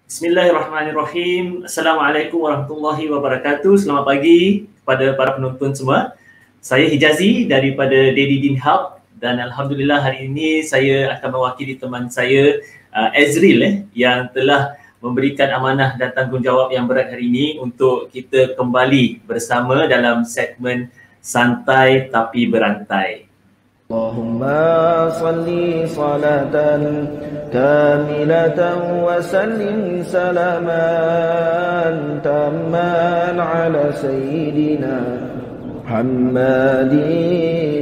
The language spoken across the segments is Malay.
Bismillahirrahmanirrahim. Assalamualaikum warahmatullahi wabarakatuh. Selamat pagi kepada para penonton semua. Saya Hijazi daripada Daily Deen Hub dan Alhamdulillah hari ini saya akan mewakili teman saya Ezril yang telah memberikan amanah dan tanggungjawab yang berat hari ini untuk kita kembali bersama dalam segmen Santai Tapi Berantai. Allahumma salli salatan kamilatan wa sallim salaman tamman ala sayyidina Muhammadin.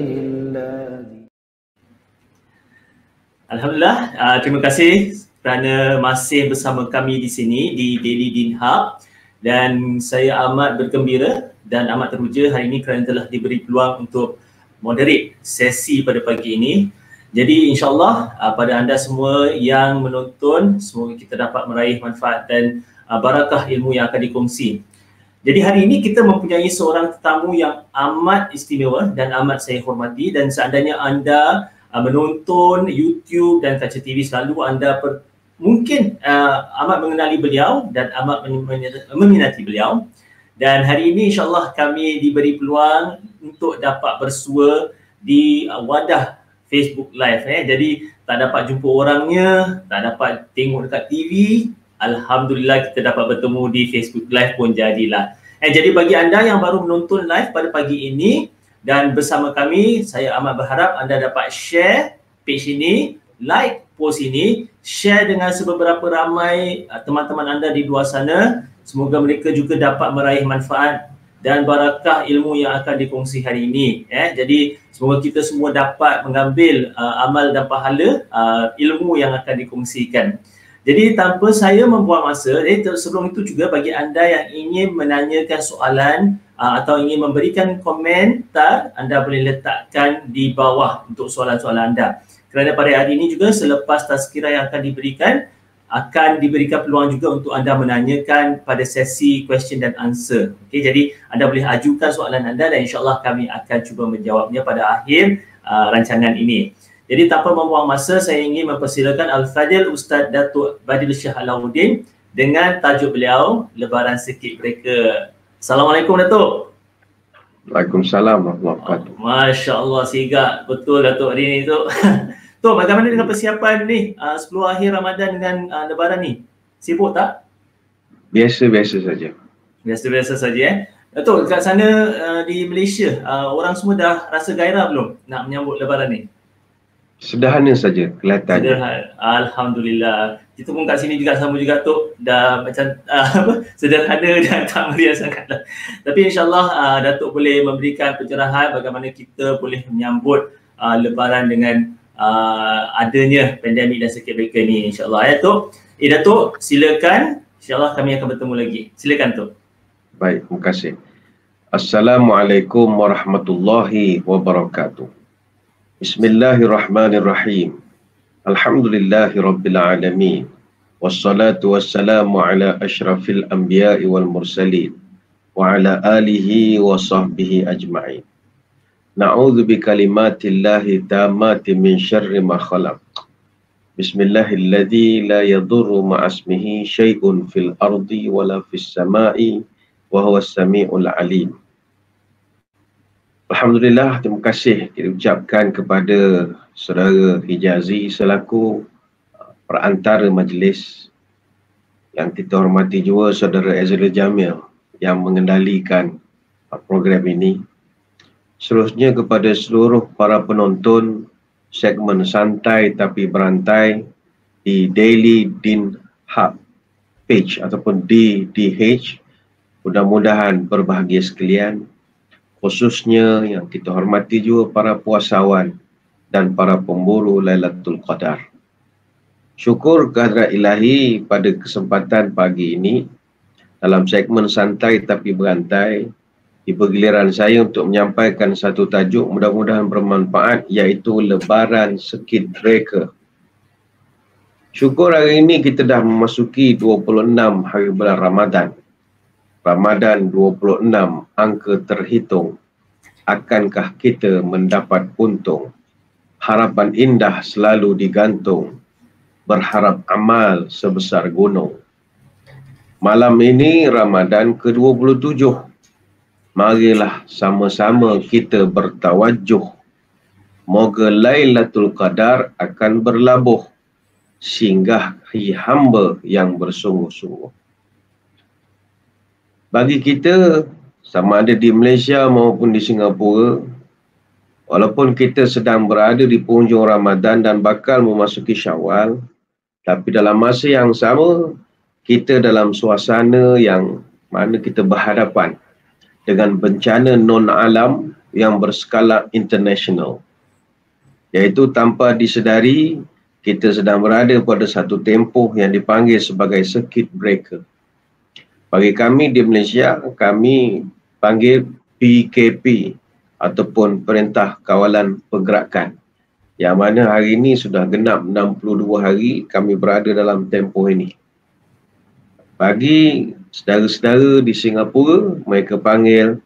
Alhamdulillah, terima kasih kerana masih bersama kami di sini di Daily Deen Hub, dan saya amat bergembira dan amat teruja hari ini kerana telah diberi peluang untuk moderate sesi pada pagi ini. Jadi insyaAllah pada anda semua yang menonton, semoga kita dapat meraih manfaat dan barakah ilmu yang akan dikongsi. Jadi hari ini kita mempunyai seorang tetamu yang amat istimewa dan amat saya hormati, dan seandainya anda menonton YouTube dan kaca TV selalu, anda mungkin amat mengenali beliau dan amat meminati beliau. Dan hari ini insyaAllah kami diberi peluang untuk dapat bersua di wadah Facebook Live. Jadi tak dapat jumpa orangnya, tak dapat tengok dekat TV, Alhamdulillah kita dapat bertemu di Facebook Live pun jadilah. Jadi bagi anda yang baru menonton live pada pagi ini dan bersama kami, saya amat berharap anda dapat share page ini, like post ini, share dengan seberapa ramai teman-teman anda di luar sana. Semoga mereka juga dapat meraih manfaat dan barakah ilmu yang akan dikongsi hari ini. Jadi semoga kita semua dapat mengambil amal dan pahala ilmu yang akan dikongsikan. Jadi tanpa saya membuang masa, sebelum itu juga bagi anda yang ingin menanyakan soalan atau ingin memberikan komentar, anda boleh letakkan di bawah untuk soalan-soalan anda. Kerana pada hari ini juga selepas tazkirah yang akan diberikan peluang juga untuk anda menanyakan pada sesi question dan answer. Jadi anda boleh ajukan soalan anda dan insyaAllah kami akan cuba menjawabnya pada akhir rancangan ini. Jadi tanpa membuang masa, saya ingin mempersilakan Al-Fadil Ustaz Datuk Badil Shah Alauddin dengan tajuk beliau, Lebaran Sikit Mereka. Assalamualaikum Datuk. Waalaikumsalam warahmatullahi wabarakatuh. Masya Allah, sigap betul Datuk hari ini tu. Tok, bagaimana dengan persiapan ni 10 akhir Ramadan dengan Lebaran ni? Sibuk tak? Biasa-biasa saja. Biasa-biasa saja Tok, kat sana di Malaysia, orang semua dah rasa gairah belum nak menyambut Lebaran ni? Sederhana saja kelihatannya. Sederhana. Alhamdulillah. Kita pun kat sini juga sama juga Tok, dah macam sederhana dan tak meriah sangat lah. Tapi insyaAllah Datuk boleh memberikan pencerahan bagaimana kita boleh menyambut Lebaran dengan adanya pandemik dan circuit breaker ni insyaAllah Tok. Datuk, silakan. InsyaAllah kami akan bertemu lagi. Silakan Tok. Baik, terima kasih. Assalamualaikum warahmatullahi wabarakatuh. Bismillahirrahmanirrahim. Alhamdulillahi rabbil alamin. Wassalatu wassalamu ala ashrafil anbiya'i wal mursalin wa ala alihi wa sahbihi ajma'in. Na'udzu bikalimatillahi tammati min syarri ma khalaq. Bismillahilladzi la yadurru ma'asmihi syai'un fil ardi wala fis sama'i wa huwas sami'ul alim. Alhamdulillah, terima kasih kita ucapkan kepada saudara Hijazi selaku perantara majlis, yang kita hormati juga saudara Ezril Jamil yang mengendalikan program ini. Seterusnya kepada seluruh para penonton segmen Santai Tapi Berantai di Daily Deen Hub page ataupun DDH, mudah-mudahan berbahagia sekalian, khususnya yang kita hormati juga para puasawan dan para pemburu Lailatul Qadar. Syukur kehadrat ilahi pada kesempatan pagi ini dalam segmen Santai Tapi Berantai diberi giliran saya untuk menyampaikan satu tajuk mudah-mudahan bermanfaat, iaitu Lebaran Sikit Mereka. Syukur hari ini kita dah memasuki 26 hari bulan Ramadan. Ramadan 26, angka terhitung. Akankah kita mendapat untung? Harapan indah selalu digantung. Berharap amal sebesar gunung. Malam ini Ramadan ke-27. Marilah sama-sama kita bertawajuh. Moga Lailatul Qadar akan berlabuh singgahi hamba yang bersungguh-sungguh. Bagi kita, sama ada di Malaysia maupun di Singapura, walaupun kita sedang berada di penghujung Ramadan dan bakal memasuki Syawal, tapi dalam masa yang sama, kita dalam suasana yang mana kita berhadapan dengan bencana non-alam yang berskala international. Iaitu tanpa disedari, kita sedang berada pada satu tempoh yang dipanggil sebagai circuit breaker. Bagi kami di Malaysia, kami panggil PKP ataupun Perintah Kawalan Pergerakan. Yang mana hari ini sudah genap 62 hari kami berada dalam tempoh ini. Bagi saudara-saudara di Singapura, mereka panggil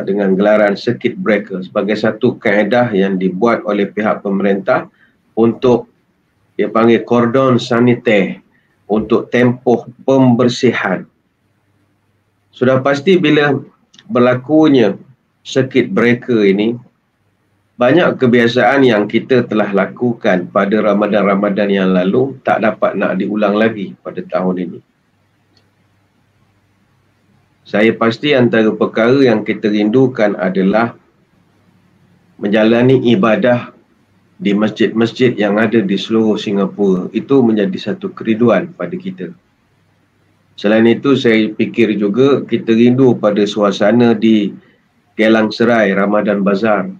dengan gelaran circuit breaker sebagai satu kaedah yang dibuat oleh pihak pemerintah untuk dia panggil kordon saniter untuk tempoh pembersihan. Sudah pasti bila berlakunya circuit breaker ini, banyak kebiasaan yang kita telah lakukan pada Ramadan-Ramadan yang lalu tak dapat nak diulang lagi pada tahun ini. Saya pasti antara perkara yang kita rindukan adalah menjalani ibadah di masjid-masjid yang ada di seluruh Singapura. Itu menjadi satu kerinduan pada kita. Selain itu, saya fikir juga kita rindu pada suasana di Geylang Serai, Ramadan Bazaar.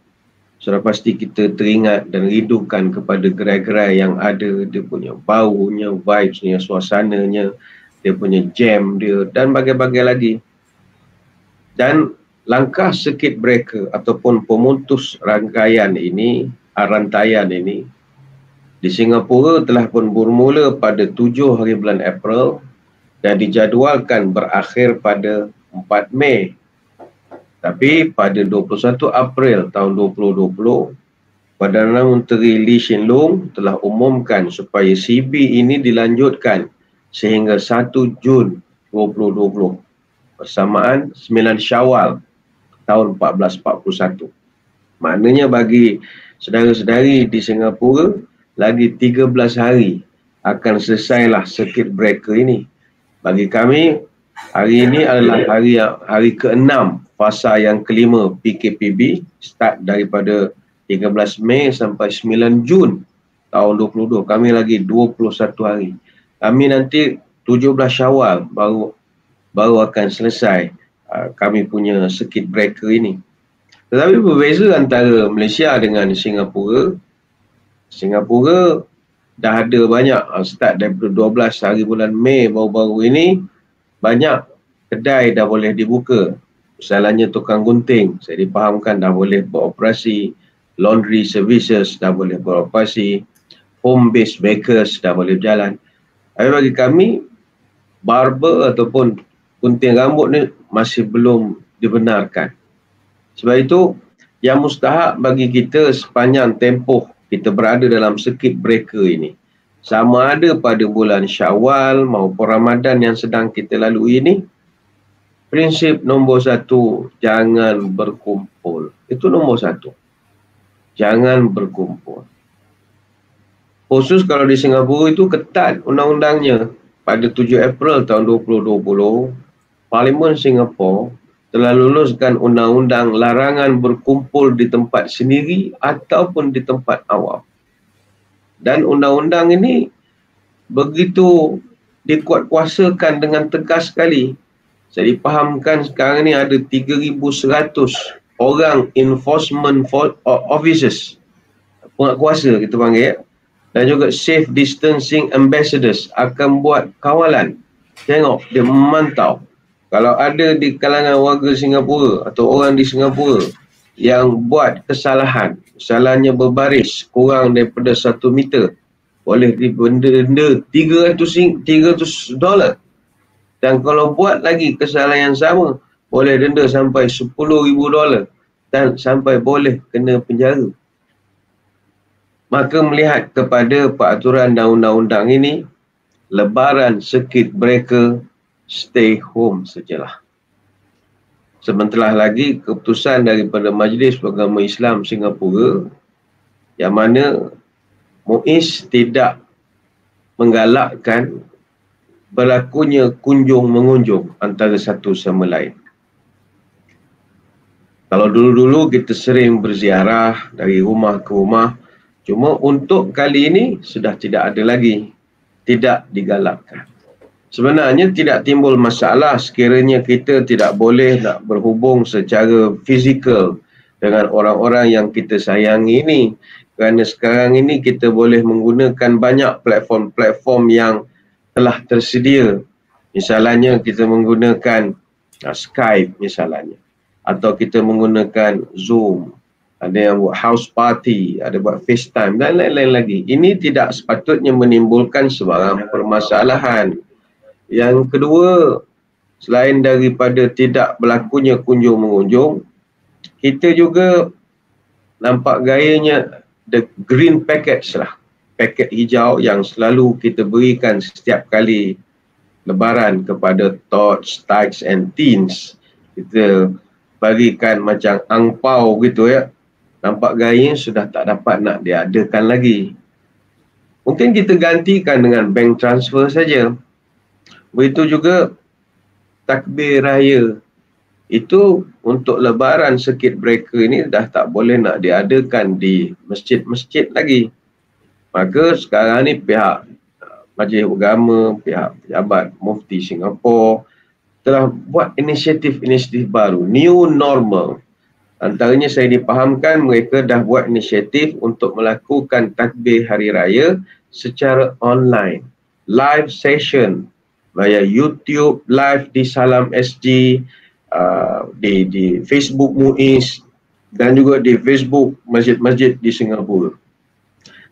Sudah pasti kita teringat dan rindukan kepada gerai-gerai yang ada, dia punya baunya, vibesnya, suasananya, dia punya jam dia dan bagai-bagai lagi. Dan langkah circuit breaker ataupun pemutus rangkaian ini, rantaian ini, di Singapura telah pun bermula pada 7 hari bulan April dan dijadualkan berakhir pada 4 Mei. Tapi pada 21 April tahun 2020, Perdana Menteri Lee Hsien Loong telah umumkan supaya CB ini dilanjutkan sehingga 1 Jun 2020 bersamaan 9 Syawal tahun 1441. Maknanya bagi saudara-saudari di Singapura, lagi 13 hari akan selesailah circuit breaker ini. Bagi kami, hari ini adalah hari ke-6 fasa yang kelima PKPB, start daripada 13 Mei sampai 9 Jun tahun 2022. Kami lagi 21 hari. Kami nanti 17 Syawal baru akan selesai kami punya circuit breaker ini. Tetapi berbeza antara Malaysia dengan Singapura. Singapura dah ada banyak start daripada 12 hari bulan Mei baru-baru ini, banyak kedai dah boleh dibuka. Misalnya tukang gunting, saya dipahamkan dah boleh beroperasi, laundry services dah boleh beroperasi, home-based bakers dah boleh berjalan. Tapi bagi kami, barber ataupun gunting rambut ni masih belum dibenarkan. Sebab itu, yang mustahak bagi kita sepanjang tempoh kita berada dalam circuit breaker ini, sama ada pada bulan Syawal maupun Ramadan yang sedang kita lalui ini, prinsip nombor 1, jangan berkumpul. Itu nombor 1. Jangan berkumpul. Khusus kalau di Singapura itu ketat undang-undangnya. Pada 7 April tahun 2020, Parlimen Singapura telah luluskan undang-undang larangan berkumpul di tempat sendiri ataupun di tempat awam. Dan undang-undang ini begitu dikuatkuasakan dengan tegas sekali. Saya dipahamkan sekarang ni ada 3,100 orang enforcement officers, penguatkuasa kita panggil, dan juga safe distancing ambassadors akan buat kawalan. Tengok, dia memantau. Kalau ada di kalangan warga Singapura atau orang di Singapura yang buat kesalahan, misalnya berbaris kurang daripada 1 meter, boleh didenda $300. Dan kalau buat lagi kesalahan yang sama, boleh denda sampai $10,000 dan sampai boleh kena penjara. Maka melihat kepada peraturan dan undang-undang ini, lebaran circuit breaker stay home sajalah. Sebentar lagi keputusan daripada Majlis Agama Islam Singapura yang mana MUIS tidak menggalakkan berlakunya kunjung-mengunjung antara satu sama lain. Kalau dulu-dulu kita sering berziarah dari rumah ke rumah, cuma untuk kali ini sudah tidak ada lagi, tidak digalakkan. Sebenarnya tidak timbul masalah sekiranya kita tidak boleh nak berhubung secara fizikal dengan orang-orang yang kita sayangi ini. Kerana sekarang ini kita boleh menggunakan banyak platform-platform yang telah tersedia. Misalnya kita menggunakan Skype misalnya. Atau kita menggunakan Zoom. Ada yang buat house party, ada buat FaceTime dan lain-lain lagi. Ini tidak sepatutnya menimbulkan sebarang permasalahan. Yang kedua, selain daripada tidak berlakunya kunjung-mengunjung, kita juga nampak gayanya the green package lah. Paket hijau yang selalu kita berikan setiap kali lebaran kepada tots, tykes and teens. Kita bagikan macam angpau gitu ya. Nampak gayanya sudah tak dapat nak diadakan lagi. Mungkin kita gantikan dengan bank transfer saja. Begitu juga takbir raya. Itu untuk lebaran circuit breaker ini dah tak boleh nak diadakan di masjid-masjid lagi. Maka sekarang ni pihak Majlis Agama, pihak pejabat Mufti Singapura telah buat inisiatif-inisiatif baru, new normal. Antaranya saya dipahamkan mereka dah buat inisiatif untuk melakukan takbir hari raya secara online. Live session via YouTube, live di Salam SG, di Facebook MUIS dan juga di Facebook masjid-masjid di Singapura.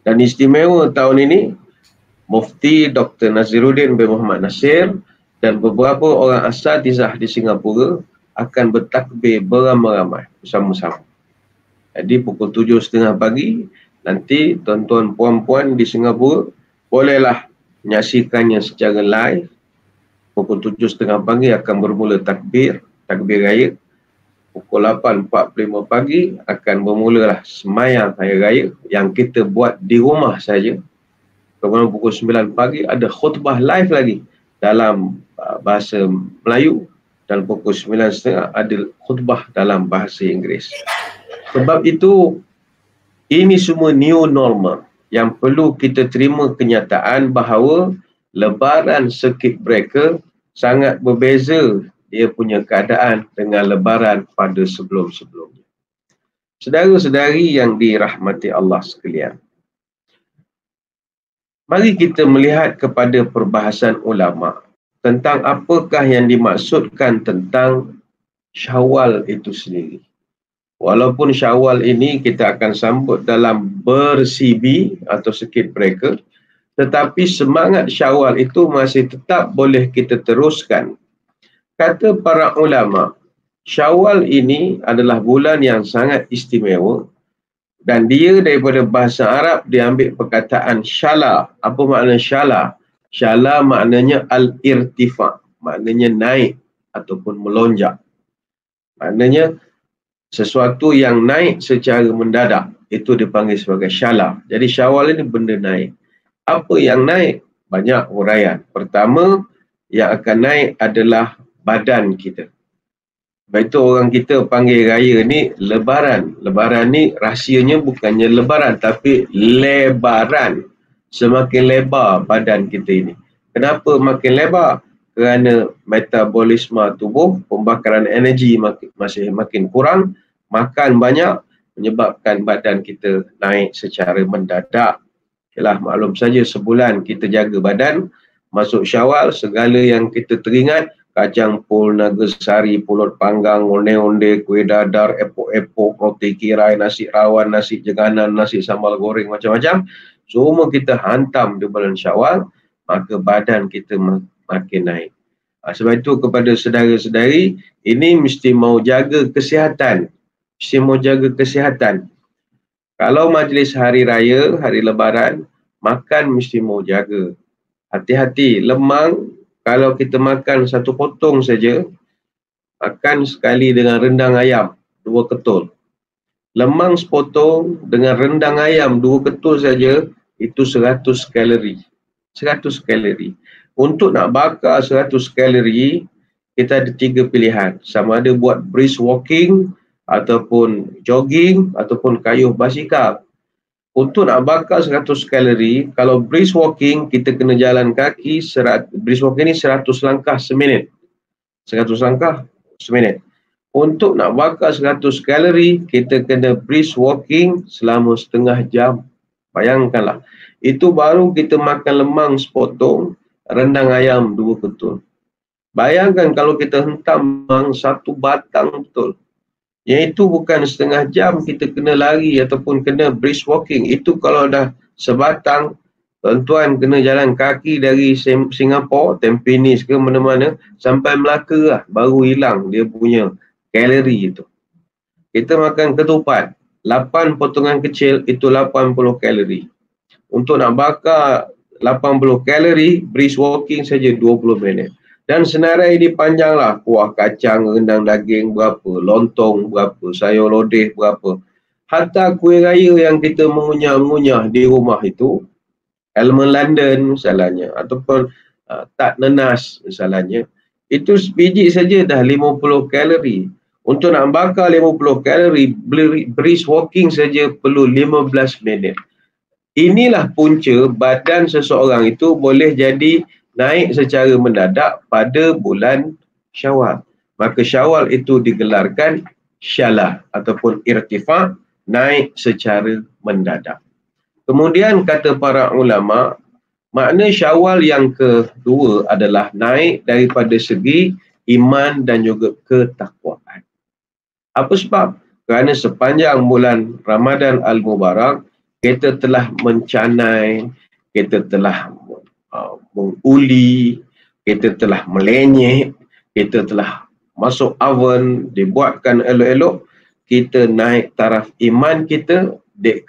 Dan istimewa tahun ini, Mufti Dr. Naziruddin bin Muhammad Nasir dan beberapa orang asatizah di Singapura akan bertakbir beramai-ramai bersama-sama. Jadi pukul 7.30 pagi, nanti tuan-tuan puan-puan di Singapura bolehlah menyaksikannya secara live. Pukul 7.30 pagi akan bermula takbir raya. Pukul 8.45 pagi akan bermulalah semayang hari raya yang kita buat di rumah saja. Kemudian pukul 9 pagi ada khutbah live lagi dalam bahasa Melayu dan pukul 9.30 ada khutbah dalam bahasa Inggeris. Sebab itu ini semua new normal yang perlu kita terima kenyataan bahawa lebaran circuit breaker sangat berbeza dia punya keadaan dengan lebaran pada sebelum-sebelumnya. Saudara-saudari yang dirahmati Allah sekalian, mari kita melihat kepada perbahasan ulama tentang apakah yang dimaksudkan tentang Syawal itu sendiri. Walaupun Syawal ini kita akan sambut dalam ber-CB atau circuit breaker, tetapi semangat Syawal itu masih tetap boleh kita teruskan. Kata para ulama, Syawal ini adalah bulan yang sangat istimewa dan dia daripada bahasa Arab diambil perkataan syala. Apa makna syala? Syala maknanya al-irtifa, maknanya naik ataupun melonjak. Maknanya sesuatu yang naik secara mendadak, itu dipanggil sebagai syala. Jadi Syawal ini benda naik. Apa yang naik? Banyak huraian. Pertama, yang akan naik adalah badan kita. Sebab itu orang kita panggil raya ni lebaran. Lebaran ni rahsianya bukannya lebaran tapi lebaran. Semakin lebar badan kita ini. Kenapa makin lebar? Kerana metabolisme tubuh, pembakaran energi masih makin kurang, makan banyak menyebabkan badan kita naik secara mendadak. Yalah, maklum saja sebulan kita jaga badan, masuk Syawal segala yang kita teringat, kacang pul, naga sari, pulut panggang, onde-onde, kuih dadar, epok-epok, roti kirai, nasi rawan, nasi jeganan, nasi sambal goreng, macam-macam. Semua kita hantam di bulan Syawal, maka badan kita makin naik. Sebab itu kepada saudara-saudari, ini mesti mau jaga kesihatan. Mesti mau jaga kesihatan. Kalau majlis hari raya, hari lebaran, makan mesti mau jaga. Hati-hati, lemang kalau kita makan satu potong saja, makan sekali dengan rendang ayam 2 ketul. Lemang sepotong dengan rendang ayam 2 ketul saja, itu 100 kalori. 100 kalori. Untuk nak bakar 100 kalori, kita ada 3 pilihan. Sama ada buat brisk walking, ataupun jogging, ataupun kayuh basikal. Untuk nak bakar 100 kalori, kalau brisk walking, kita kena jalan kaki, brisk walking ni 100 langkah seminit. 100 langkah seminit. Untuk nak bakar 100 kalori, kita kena brisk walking selama setengah jam. Bayangkanlah. Itu baru kita makan lemang sepotong, rendang ayam 2 ketul. Bayangkan kalau kita hentam lemang 1 batang betul. Iaitu bukan setengah jam kita kena lari ataupun kena brisk walking. Itu kalau dah sebatang, tuan-tuan kena jalan kaki dari Singapura, Tampines ke mana-mana, sampai Melaka lah, baru hilang dia punya kalori itu. Kita makan ketupat, 8 potongan kecil itu 80 kalori. Untuk nak bakar 80 kalori, brisk walking saja 20 minit. Dan senarai ini panjang lah, kuah kacang, rendang daging berapa, lontong berapa, sayur lodeh berapa. Hatta kuih raya yang kita mengunyah-mengunyah di rumah itu, Almond London misalnya, ataupun tak nenas misalnya, itu biji saja dah 50 kalori. Untuk nak bakar 50 kalori, brisk walking saja perlu 15 minit. Inilah punca badan seseorang itu boleh jadi naik secara mendadak pada bulan Syawal. Maka Syawal itu digelarkan syalah ataupun irtifa, naik secara mendadak. Kemudian kata para ulama, makna Syawal yang kedua adalah naik daripada segi iman dan juga ketakwaan. Apa sebab? Kerana sepanjang bulan Ramadan Al-Mubarak, kita telah mencanai, kita telah menguli, kita telah melenyek, kita telah masuk oven, dibuatkan elok-elok, kita naik taraf iman kita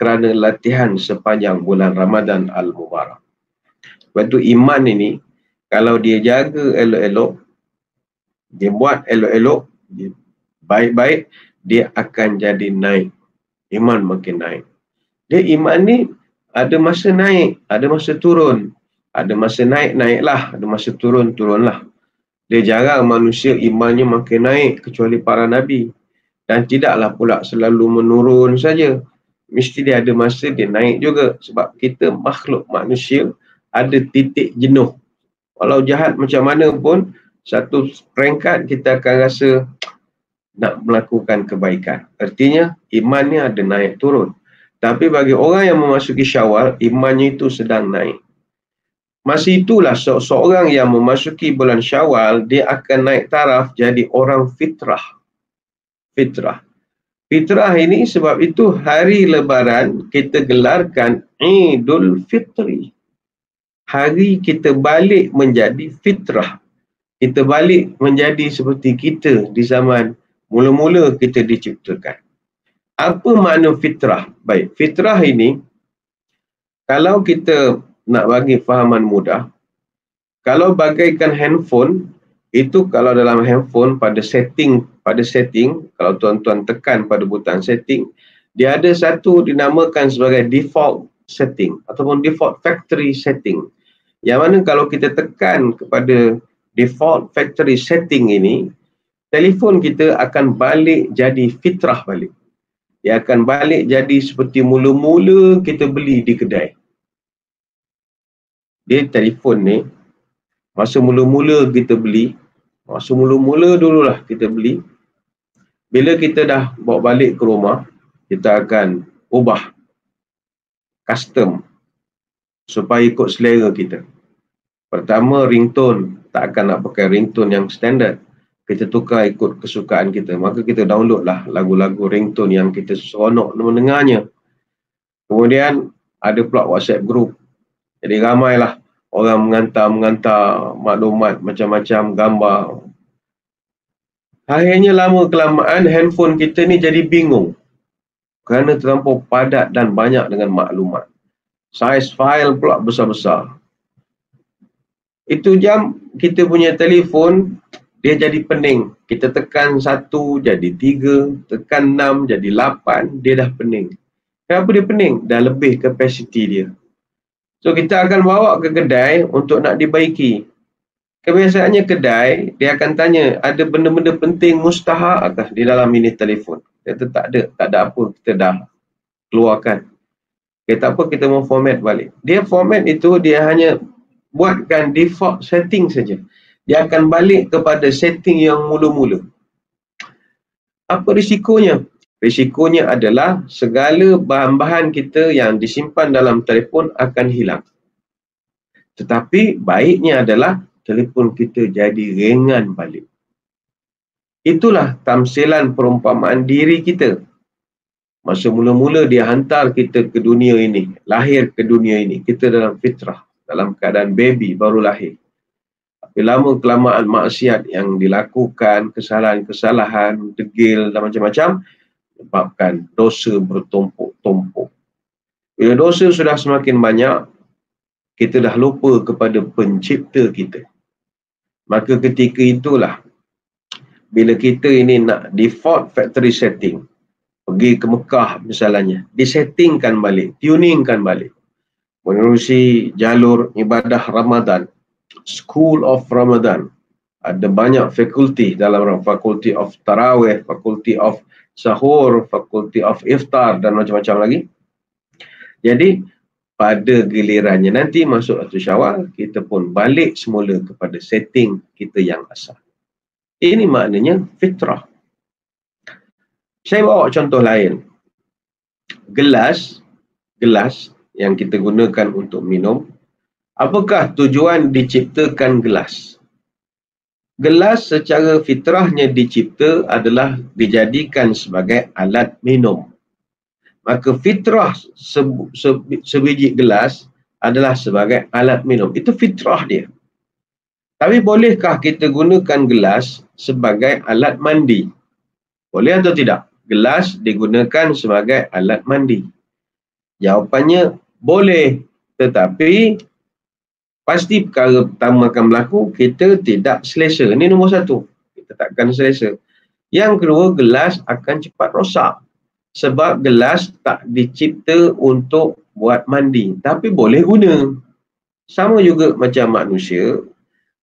kerana latihan sepanjang bulan Ramadan Al-Mubarak. Sebab tu iman ini, kalau dia jaga elok-elok, dia buat elok-elok, baik-baik, dia akan jadi naik. Iman makin naik. Dia iman ni ada masa naik, ada masa turun. Ada masa naik, naiklah. Ada masa turun, turunlah. Dia jarang manusia imannya makin naik kecuali para Nabi. Dan tidaklah pula selalu menurun saja. Mesti dia ada masa dia naik juga. Sebab kita makhluk manusia ada titik jenuh. Walau jahat macam mana pun, satu peringkat kita akan rasa nak melakukan kebaikan. Artinya imannya ada naik turun. Tapi bagi orang yang memasuki Syawal, imannya itu sedang naik. Masa itulah seorang yang memasuki bulan Syawal, dia akan naik taraf jadi orang fitrah. Fitrah. Fitrah ini sebab itu hari Lebaran kita gelarkan Idul Fitri. Hari kita balik menjadi fitrah. Kita balik menjadi seperti kita di zaman mula-mula kita diciptakan. Apa makna fitrah? Baik, fitrah ini, kalau kita nak bagi fahaman mudah, kalau bagaikan handphone, itu kalau dalam handphone pada setting, kalau tuan-tuan tekan pada butang setting, dia ada satu dinamakan sebagai default setting ataupun default factory setting. Yang mana kalau kita tekan kepada default factory setting ini, telefon kita akan balik jadi fitrah balik. Dia akan balik jadi seperti mula-mula kita beli di kedai. Dia telefon ni, masa mula-mula kita beli, masa mula-mula dululah kita beli, bila kita dah bawa balik ke rumah, kita akan ubah custom supaya ikut selera kita. Pertama, ringtone, tak akan nak pakai ringtone yang standard. Kita tukar ikut kesukaan kita. Maka kita download lah lagu-lagu ringtone yang kita seronok mendengarnya. Kemudian ada pula WhatsApp group. Jadi ramailah orang mengantar maklumat macam-macam, gambar. Akhirnya lama kelamaan handphone kita ni jadi bingung. Kerana terlampau padat dan banyak dengan maklumat. Saiz file pula besar-besar. Itu jam kita punya telefon dia jadi pening. Kita tekan 1 jadi 3, tekan 6 jadi 8, dia dah pening. Kenapa dia pening? Dah lebih kapasiti dia. So kita akan bawa ke kedai untuk nak dibaiki. Kebiasaannya kedai, dia akan tanya, ada benda-benda penting mustahak atas di dalam ini telefon. Kata tak ada apa, kita dah keluarkan. Kata apa, kita mau format balik. Dia format itu, dia hanya buatkan default setting saja. Dia akan balik kepada setting yang mula-mula. Apa risikonya? Risikonya adalah segala bahan-bahan kita yang disimpan dalam telefon akan hilang. Tetapi baiknya adalah telefon kita jadi ringan balik. Itulah tamsilan perumpamaan diri kita. Masa mula-mula dia hantar kita ke dunia ini, lahir ke dunia ini, kita dalam fitrah, dalam keadaan baby baru lahir. Tapi lama kelamaan maksiat yang dilakukan, kesalahan-kesalahan, degil dan macam-macam, menyebabkan dosa bertumpuk-tumpuk. Bila dosa sudah semakin banyak, kita dah lupa kepada pencipta kita. Maka ketika itulah, bila kita ini nak default factory setting, pergi ke Mekah misalnya, disettingkan balik, tuningkan balik, menerusi jalur ibadah Ramadan, School of Ramadan. Ada banyak fakulti dalam fakulti of Tarawih, fakulti of Sahur, fakulti of Iftar dan macam-macam lagi. Jadi pada gilirannya nanti masuk 1 Syawal, kita pun balik semula kepada setting kita yang asal. Ini maknanya fitrah. Saya bawa contoh lain. Gelas yang kita gunakan untuk minum, apakah tujuan diciptakan gelas? Gelas secara fitrahnya dicipta adalah dijadikan sebagai alat minum. Maka fitrah sebiji gelas adalah sebagai alat minum. Itu fitrah dia. Tapi bolehkah kita gunakan gelas sebagai alat mandi? Boleh atau tidak? Gelas digunakan sebagai alat mandi. Jawapannya boleh. Tetapi pasti perkara pertama akan berlaku, kita tidak selesa. Ini nombor 1. Kita takkan selesa. Yang kedua, gelas akan cepat rosak. Sebab gelas tak dicipta untuk buat mandi. Tapi boleh guna. Sama juga macam manusia.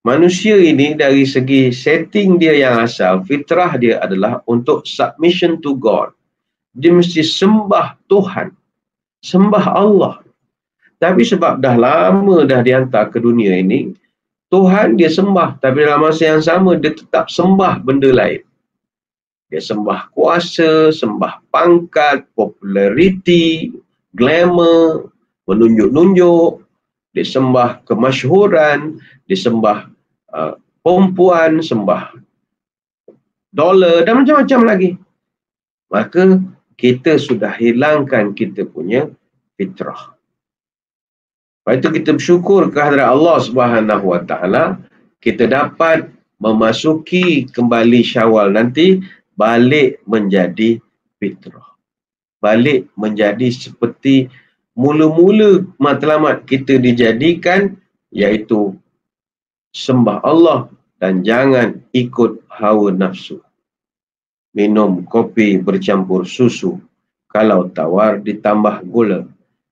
Manusia ini dari segi setting dia yang asal, fitrah dia adalah untuk submission to God. Dia mesti sembah Tuhan. Sembah Allah. Tapi sebab dah lama dah dihantar ke dunia ini, Tuhan dia sembah. Tapi dalam masa yang sama, dia tetap sembah benda lain. Dia sembah kuasa, sembah pangkat, populariti, glamour, menunjuk-nunjuk. Dia sembah kemasyhuran, dia sembah perempuan, sembah dolar dan macam-macam lagi. Maka kita sudah hilangkan kita punya fitrah. Lepas itu kita bersyukur kehadrat Allah Subhanahu Wa Taala, kita dapat memasuki kembali Syawal nanti, balik menjadi fitrah. Balik menjadi seperti mula-mula matlamat kita dijadikan, iaitu sembah Allah dan jangan ikut hawa nafsu. Minum kopi bercampur susu, kalau tawar ditambah gula.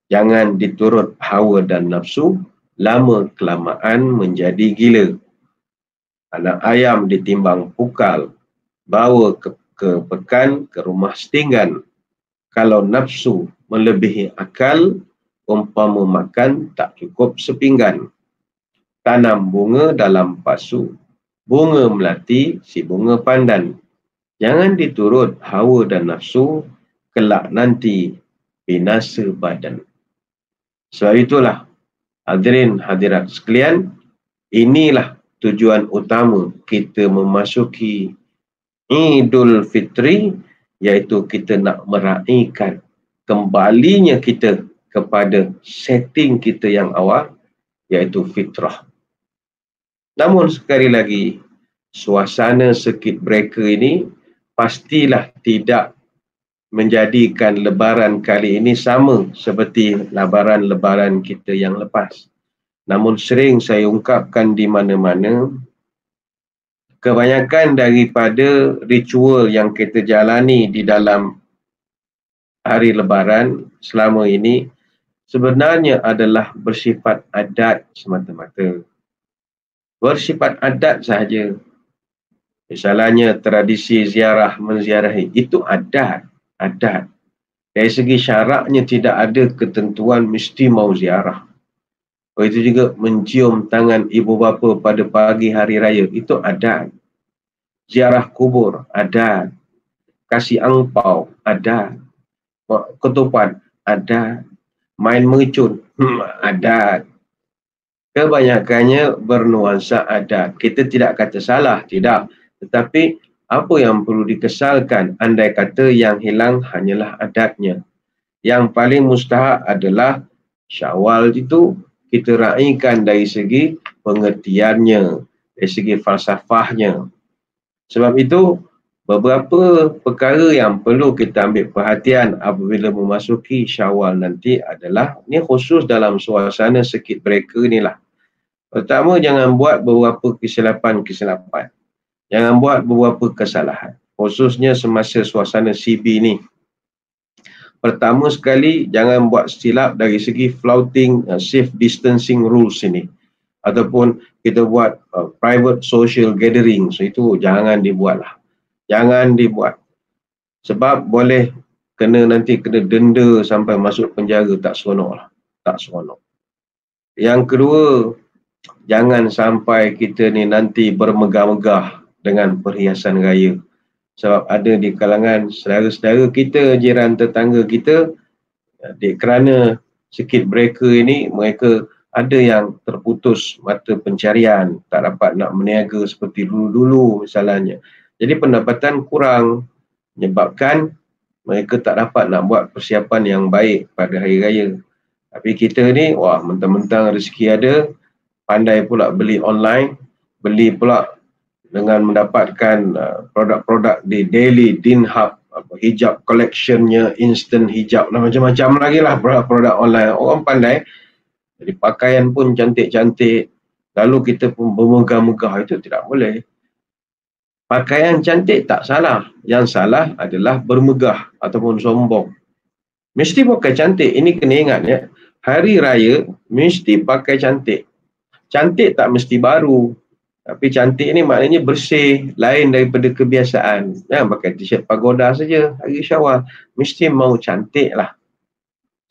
Jangan diturut hawa dan nafsu, lama kelamaan menjadi gila. Anak ayam ditimbang pukal, bawa ke pekan ke rumah setinggan. Kalau nafsu melebihi akal, umpama makan tak cukup sepinggan. Tanam bunga dalam pasu, bunga melati si bunga pandan. Jangan diturut hawa dan nafsu, kelak nanti binasa badan. Sebab itulah, hadirin hadirat sekalian, inilah tujuan utama kita memasuki Idul Fitri, iaitu kita nak meraihkan kembalinya kita kepada setting kita yang awal, iaitu fitrah. Namun sekali lagi, suasana circuit breaker ini pastilah tidak menjadikan lebaran kali ini sama seperti lebaran-lebaran kita yang lepas. namun sering saya ungkapkan di mana-mana, kebanyakan daripada ritual yang kita jalani di dalam hari Lebaran selama ini sebenarnya adalah bersifat adat semata-mata. Bersifat adat sahaja. Misalnya tradisi ziarah menziarahi, itu adat. Dari segi syaraknya tidak ada ketentuan mesti mau ziarah. Begitu juga mencium tangan ibu bapa pada pagi hari raya, itu adat. Ziarah kubur, adat. Kasih angpau, adat. Ketupat, adat. Main mercun, adat. Kebanyakannya bernuansa adat. Kita tidak kata salah, tidak. Tetapi apa yang perlu dikesalkan, andai kata yang hilang hanyalah adatnya. Yang paling mustahak adalah Syawal itu kita raikan dari segi pengertiannya, dari segi falsafahnya. Sebab itu, beberapa perkara yang perlu kita ambil perhatian apabila memasuki Syawal nanti adalah, ini khusus dalam suasana circuit breaker ni lah. Pertama, jangan buat beberapa kesilapan. Jangan buat beberapa kesalahan. Khususnya semasa suasana CB ni. Pertama sekali, jangan buat silap dari segi flouting safe distancing rules ini. Ataupun kita buat private social gathering. So, itu jangan dibuatlah. Jangan dibuat. Sebab boleh nanti kena denda sampai masuk penjara. Tak seronok lah. Tak seronok. Yang kedua, jangan sampai kita ni nanti bermegah-megah dengan perhiasan raya. Sebab ada di kalangan saudara-saudara kita, jiran tetangga kita, kerana circuit breaker ini, mereka ada yang terputus mata pencarian, tak dapat nak berniaga seperti dulu-dulu misalnya. Jadi pendapatan kurang, menyebabkan mereka tak dapat nak buat persiapan yang baik pada hari raya. Tapi kita ni, wah, mentang-mentang rezeki ada, pandai pula beli online, beli pula dengan mendapatkan produk-produk di Daily Din Hub, hijab collectionnya, instant hijab, macam-macam lagi lah produk-produk online. Orang pandai, jadi pakaian pun cantik-cantik, lalu kita pun bermegah-megah, itu tidak boleh. Pakaian cantik tak salah, yang salah adalah bermegah ataupun sombong. Mesti pakai cantik, ini kena ingat ya, hari raya mesti pakai cantik. Cantik tak mesti baru. Tapi cantik ni maknanya bersih, lain daripada kebiasaan. Jangan pakai t-shirt pagoda saja hari Syawal. Mesti mau cantik lah.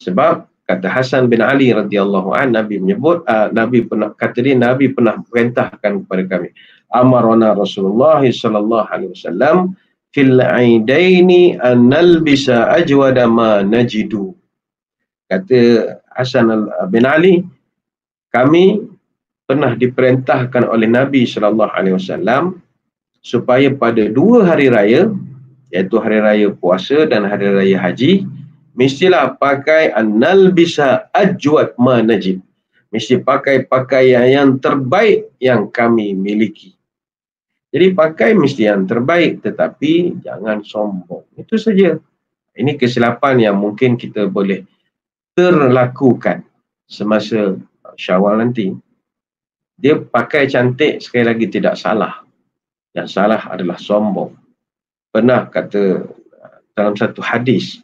Sebab kata Hasan bin Ali radhiyallahu anhu, Nabi menyebut, Nabi pernah perintahkan kepada kami. Amarana Rasulullah sallallahu alaihi wasallam fil aidaini an nalbisa ajwada ma najidu. Kata Hasan bin Ali, kami pernah diperintahkan oleh Nabi SAW supaya pada 2 hari raya, iaitu hari raya puasa dan hari raya haji, mestilah pakai annal bisa ajwad ma najib. Mesti pakai pakaian yang terbaik yang kami miliki. Jadi pakai mesti yang terbaik, tetapi jangan sombong. Itu saja. Ini kesilapan yang mungkin kita boleh terlakukan semasa Syawal nanti. Dia pakai cantik sekali lagi tidak salah. Yang salah adalah sombong. Pernah kata dalam satu hadis,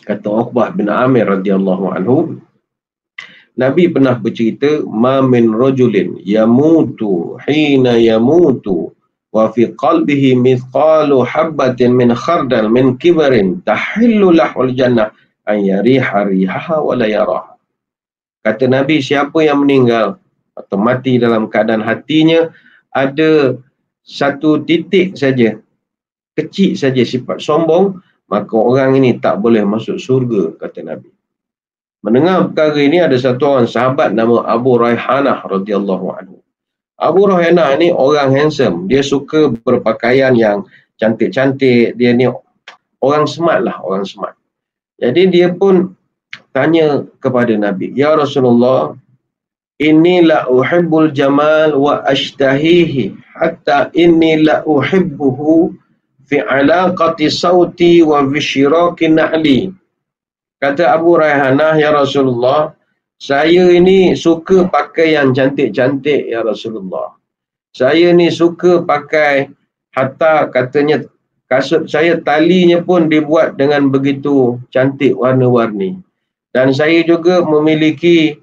kata Uqbah bin Amir radhiyallahu anhu, Nabi pernah bercerita, ma min rajulin yamutu hina yamutu wa fi qalbihi mithqalu habbatin min khardal min kibarin tahillu lahul jannah an yariha rihaha wa la yaraha. Kata Nabi, siapa yang meninggal atau mati dalam keadaan hatinya ada satu titik saja, kecil saja sifat sombong, maka orang ini tak boleh masuk surga, kata Nabi. Mendengar perkara ini, ada satu orang sahabat nama Abu Raihanah radhiyallahu anhu. Abu Raihanah ni orang handsome, dia suka berpakaian yang cantik-cantik, dia ni orang smart lah, orang smart. Jadi dia pun tanya kepada Nabi, ya Rasulullah, inni la uhibbul jamal wa ashtahihi hatta inni la uhibbuhu fi alaqati sauti wa fi syiraki na'li. Kata Abu Raihanah, ya Rasulullah, Saya ini suka pakai yang cantik-cantik ya Rasulullah. Saya ni suka pakai, hatta katanya kasut saya talinya pun dibuat dengan begitu cantik warna-warni. Dan saya juga memiliki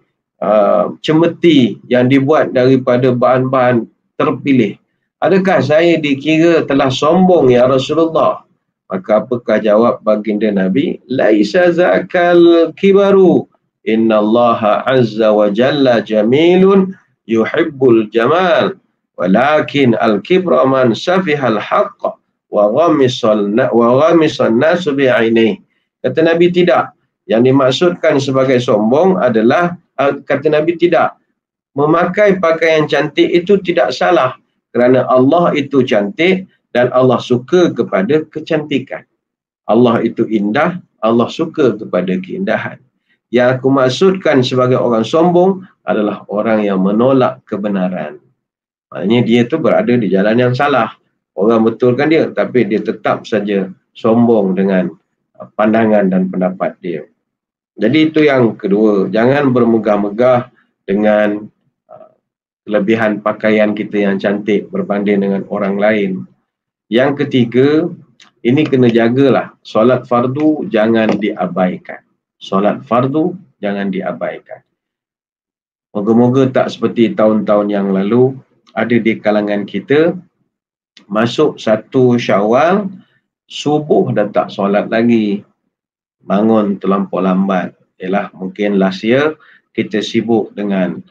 cemeti yang dibuat daripada bahan-bahan terpilih. Adakah saya dikira telah sombong ya Rasulullah? Maka apakah jawab baginda Nabi? Laisa zakal kibaru. Innallaha azza wa jalla jamilun yuhibbul jamal. Walakin al-kibra man safihal haqq wa ghamisan nasu bi'ainih. Kata Nabi tidak. Yang dimaksudkan sebagai sombong adalah, kata Nabi tidak. Memakai pakaian cantik itu tidak salah. Kerana Allah itu cantik dan Allah suka kepada kecantikan. Allah itu indah, Allah suka kepada keindahan. Yang aku maksudkan sebagai orang sombong adalah orang yang menolak kebenaran. Maknanya dia tu berada di jalan yang salah. Orang betulkan dia, tapi dia tetap saja sombong dengan pandangan dan pendapat dia. Jadi itu yang kedua. Jangan bermegah-megah dengan kelebihan pakaian kita yang cantik berbanding dengan orang lain. Yang ketiga, ini kena jagalah. Solat fardu jangan diabaikan. Solat fardu jangan diabaikan. Moga-moga tak seperti tahun-tahun yang lalu, ada di kalangan kita masuk 1 Syawal, subuh dah tak solat lagi, bangun terlampau lambat. Ialah mungkin last year kita sibuk dengan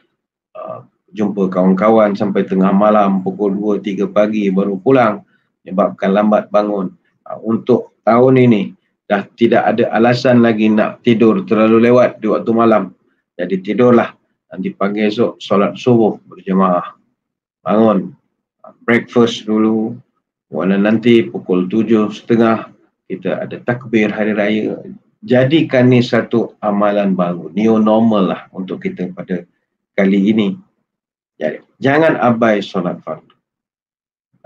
jumpa kawan-kawan sampai tengah malam, pukul 2-3 pagi baru pulang, menyebabkan lambat bangun. Untuk tahun ini dah tidak ada alasan lagi nak tidur terlalu lewat di waktu malam. Jadi tidurlah, nanti pagi esok solat subuh berjemaah. Bangun, breakfast dulu, warna nanti pukul 7.30 kita ada takbir hari raya. Jadikan ni satu amalan baru, new normal lah untuk kita pada kali ini. Jadi jangan abai solat fardu.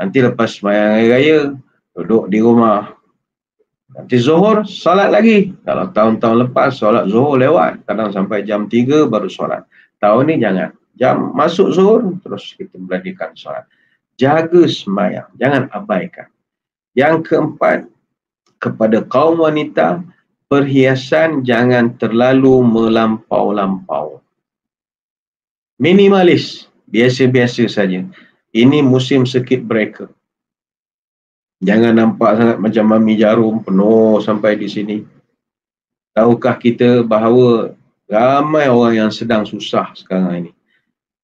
Nanti lepas sembahyang hari raya, duduk di rumah. Nanti zuhur, solat lagi. Kalau tahun-tahun lepas, solat zuhur lewat. Kadang sampai jam 3 baru solat. Tahun ni jangan. Jam masuk zuhur, terus kita melakukan solat. Jaga sembahyang, jangan abaikan. Yang keempat, kepada kaum wanita, perhiasan jangan terlalu melampau-lampau. Minimalis, biasa-biasa saja. Ini musim circuit breaker. Jangan nampak sangat macam Mami Jarum, penuh sampai di sini. Tahukah kita bahawa ramai orang yang sedang susah sekarang ini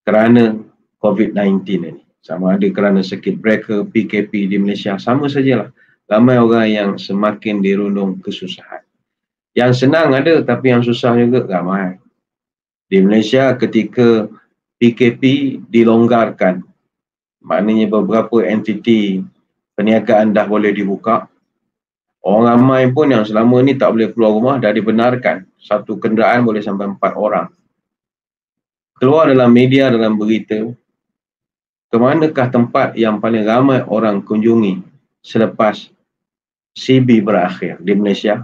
kerana COVID-19 ini. Sama ada kerana circuit breaker, PKP di Malaysia, sama sajalah. Ramai orang yang semakin dirundung kesusahan. Yang senang ada, tapi yang susah juga ramai. Di Malaysia ketika PKP dilonggarkan, maknanya beberapa entiti perniagaan dah boleh dibuka. Orang ramai pun yang selama ni tak boleh keluar rumah dah dibenarkan. Satu kenderaan boleh sampai 4 orang. Keluar dalam media, dalam berita, ke manakah tempat yang paling ramai orang kunjungi selepas CB berakhir di Malaysia?